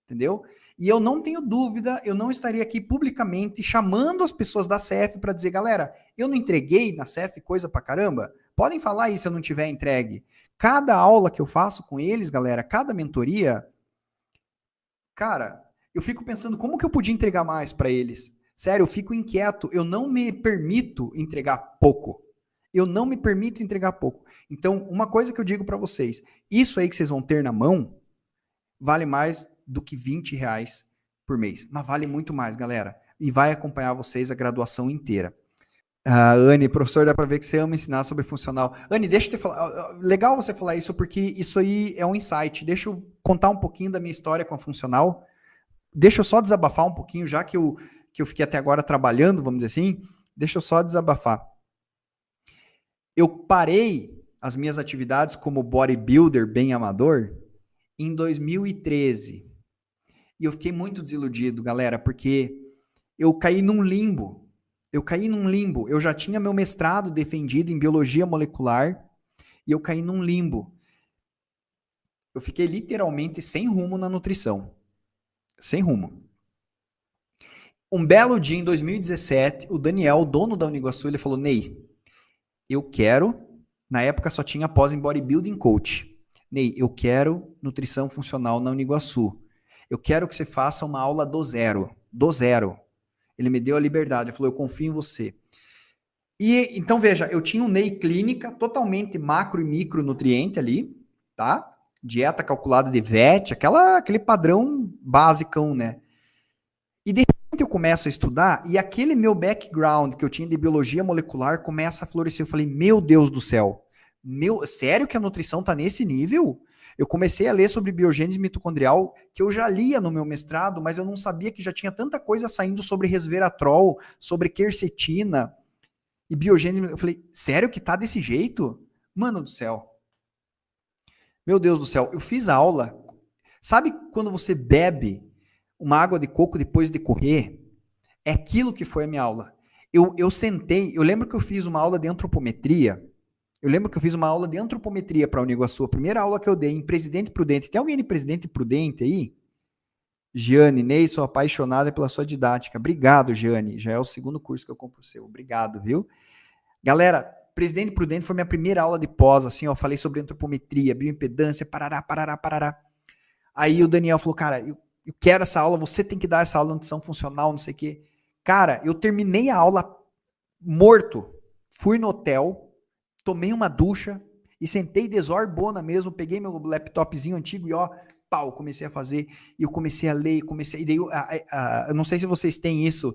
Entendeu? E eu não tenho dúvida, eu não estaria aqui publicamente chamando as pessoas da CEF para dizer, galera, eu não entreguei na CEF coisa pra caramba? Podem falar aí se eu não tiver entregue. Cada aula que eu faço com eles, galera, cada mentoria, cara, eu fico pensando como que eu podia entregar mais para eles. Sério, eu fico inquieto, eu não me permito entregar pouco. Eu não me permito entregar pouco. Então, uma coisa que eu digo para vocês, isso aí que vocês vão ter na mão, vale mais do que R$20 por mês. Mas vale muito mais, galera. E vai acompanhar vocês a graduação inteira. Anne, professor, dá para ver que você ama ensinar sobre funcional. Anne, deixa eu te falar. Legal você falar isso, porque isso aí é um insight. Deixa eu contar um pouquinho da minha história com a funcional. Deixa eu só desabafar um pouquinho, já que eu fiquei até agora trabalhando, vamos dizer assim. Deixa eu só desabafar. Eu parei as minhas atividades como bodybuilder bem amador em 2013. E eu fiquei muito desiludido, galera, porque eu caí num limbo. Eu já tinha meu mestrado defendido em biologia molecular e eu caí num limbo. Eu fiquei literalmente sem rumo na nutrição. Sem rumo. Um belo dia em 2017, o Daniel, o dono da Uniguaçu, ele falou, Ney, eu quero, na época só tinha pós em bodybuilding coach. Ney, eu quero nutrição funcional na Uniguaçu. Eu quero que você faça uma aula do zero. Do zero. Ele me deu a liberdade. Ele falou, eu confio em você. E então, veja, eu tinha um Ney clínica totalmente macro e micronutriente ali, tá? Dieta calculada de VET, aquele padrão basicão, né? E de repente eu começo a estudar e aquele meu background que eu tinha de biologia molecular começa a florescer. Eu falei, meu Deus do céu, sério que a nutrição tá nesse nível? Eu comecei a ler sobre biogênese mitocondrial, que eu já lia no meu mestrado, mas eu não sabia que já tinha tanta coisa saindo sobre resveratrol, sobre quercetina e biogênese. Eu falei, sério que tá desse jeito? Mano do céu. Meu Deus do céu, eu fiz a aula. Sabe quando você bebe uma água de coco depois de correr? É aquilo que foi a minha aula. Eu sentei, eu lembro que eu fiz uma aula de antropometria. Para a Uniguaçu, a primeira aula que eu dei em Presidente Prudente. Tem alguém de Presidente Prudente aí? Giane, Ney, sou apaixonada pela sua didática. Obrigado, Giane. Já é o segundo curso que eu compro o seu. Obrigado, viu? Galera, Presidente Prudente foi minha primeira aula de pós, assim, ó, falei sobre antropometria, bioimpedância, parará. Aí o Daniel falou, cara, eu quero essa aula, você tem que dar essa aula de nutrição funcional, não sei o quê. Cara, eu terminei a aula morto, fui no hotel, tomei uma ducha e sentei desorbona mesmo, peguei meu laptopzinho antigo e ó, pau, comecei a fazer, e eu comecei a ler, e daí eu não sei se vocês têm isso,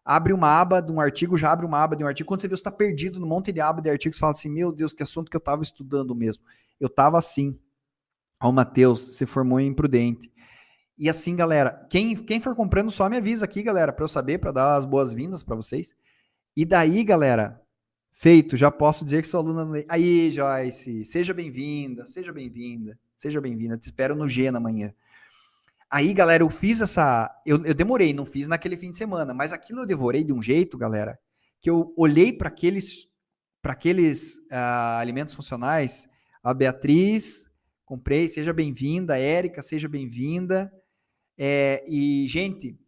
abre uma aba de um artigo, já abre uma aba de um artigo, quando você vê você tá perdido num monte de aba de artigos, você fala assim, meu Deus, que assunto que eu tava estudando mesmo. Eu tava assim. Ó, o Matheus se formou em Prudente. E assim, galera, quem for comprando só me avisa aqui, galera, para eu saber, para dar as boas-vindas para vocês. E daí, galera, feito, já posso dizer que sou aluna. Aí, Joyce, seja bem-vinda, seja bem-vinda, seja bem-vinda. Te espero no G na manhã. Aí, galera, eu fiz essa. Eu demorei, não fiz naquele fim de semana, mas aquilo eu devorei de um jeito, galera, que eu olhei para aqueles alimentos funcionais. A Beatriz, comprei, seja bem-vinda. A Érica, seja bem-vinda. E, gente,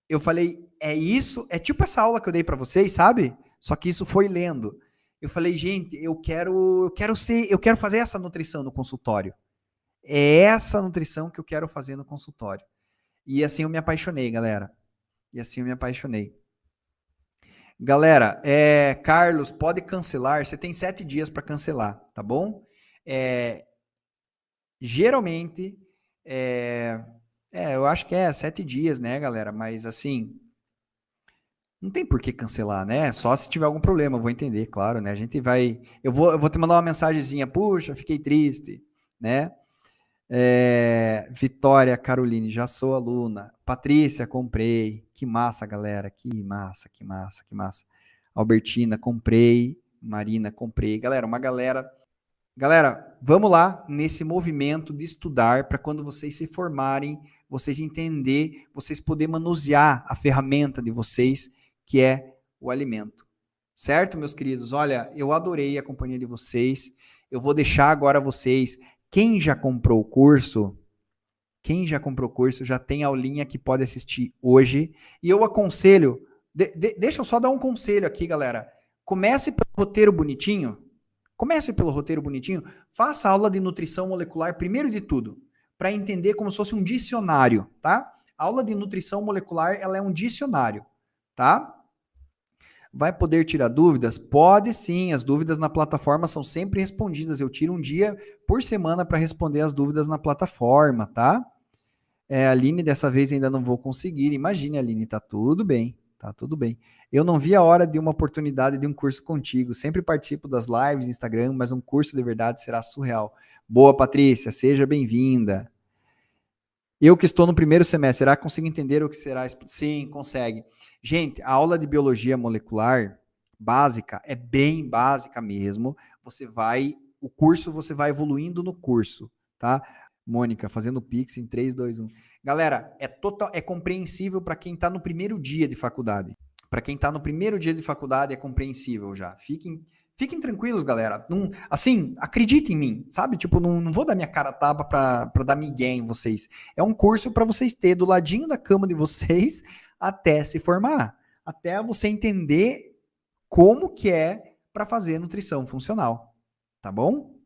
eu falei, é isso, é tipo essa aula que eu dei para vocês, sabe? Só que isso foi lendo. Eu falei, gente, eu quero fazer essa nutrição no consultório. É essa nutrição que eu quero fazer no consultório. E assim eu me apaixonei, galera. E assim eu me apaixonei. Galera, Carlos, pode cancelar. Você tem 7 dias para cancelar, tá bom? Geralmente, eu acho que 7 dias, né, galera? Mas assim, não tem por que cancelar, né? Só se tiver algum problema, eu vou entender, claro, né? A gente vai. Eu vou te mandar uma mensagenzinha, puxa, fiquei triste, né? Vitória, Caroline, já sou aluna. Patrícia, comprei. Que massa, galera. Que massa, que massa, que massa. Albertina, comprei. Marina, comprei. Galera, uma galera. Galera, vamos lá nesse movimento de estudar para quando vocês se formarem, vocês entender, vocês poderem manusear a ferramenta de vocês, que é o alimento. Certo, meus queridos? Olha, eu adorei a companhia de vocês. Eu vou deixar agora vocês. Quem já comprou o curso, já tem aulinha que pode assistir hoje. E eu aconselho, deixa eu só dar um conselho aqui, galera. Comece pelo roteiro bonitinho. Faça a aula de nutrição molecular primeiro de tudo, para entender como se fosse um dicionário, tá? A aula de nutrição molecular, ela é um dicionário, tá? Vai poder tirar dúvidas? Pode sim, as dúvidas na plataforma são sempre respondidas. Eu tiro um dia por semana para responder as dúvidas na plataforma, tá? Aline, dessa vez ainda não vou conseguir. Imagine, Aline, tá tudo bem, tá tudo bem. Eu não vi a hora de uma oportunidade de um curso contigo. Sempre participo das lives no Instagram, mas um curso de verdade será surreal. Boa, Patrícia, seja bem-vinda. Eu que estou no primeiro semestre, será que consigo entender o que será? Sim, consegue. Gente, a aula de biologia molecular básica é bem básica mesmo. O curso você vai evoluindo no curso, tá? Mônica, fazendo Pix em 3, 2, 1. Galera, é compreensível para quem está no primeiro dia de faculdade. Para quem está no primeiro dia de faculdade é compreensível já. Fiquem tranquilos, galera. Não, assim, acreditem em mim, sabe? Tipo, não vou dar minha cara a tapa para dar migué em vocês. É um curso para vocês terem do ladinho da cama de vocês até se formar. Até você entender como que é para fazer nutrição funcional. Tá bom?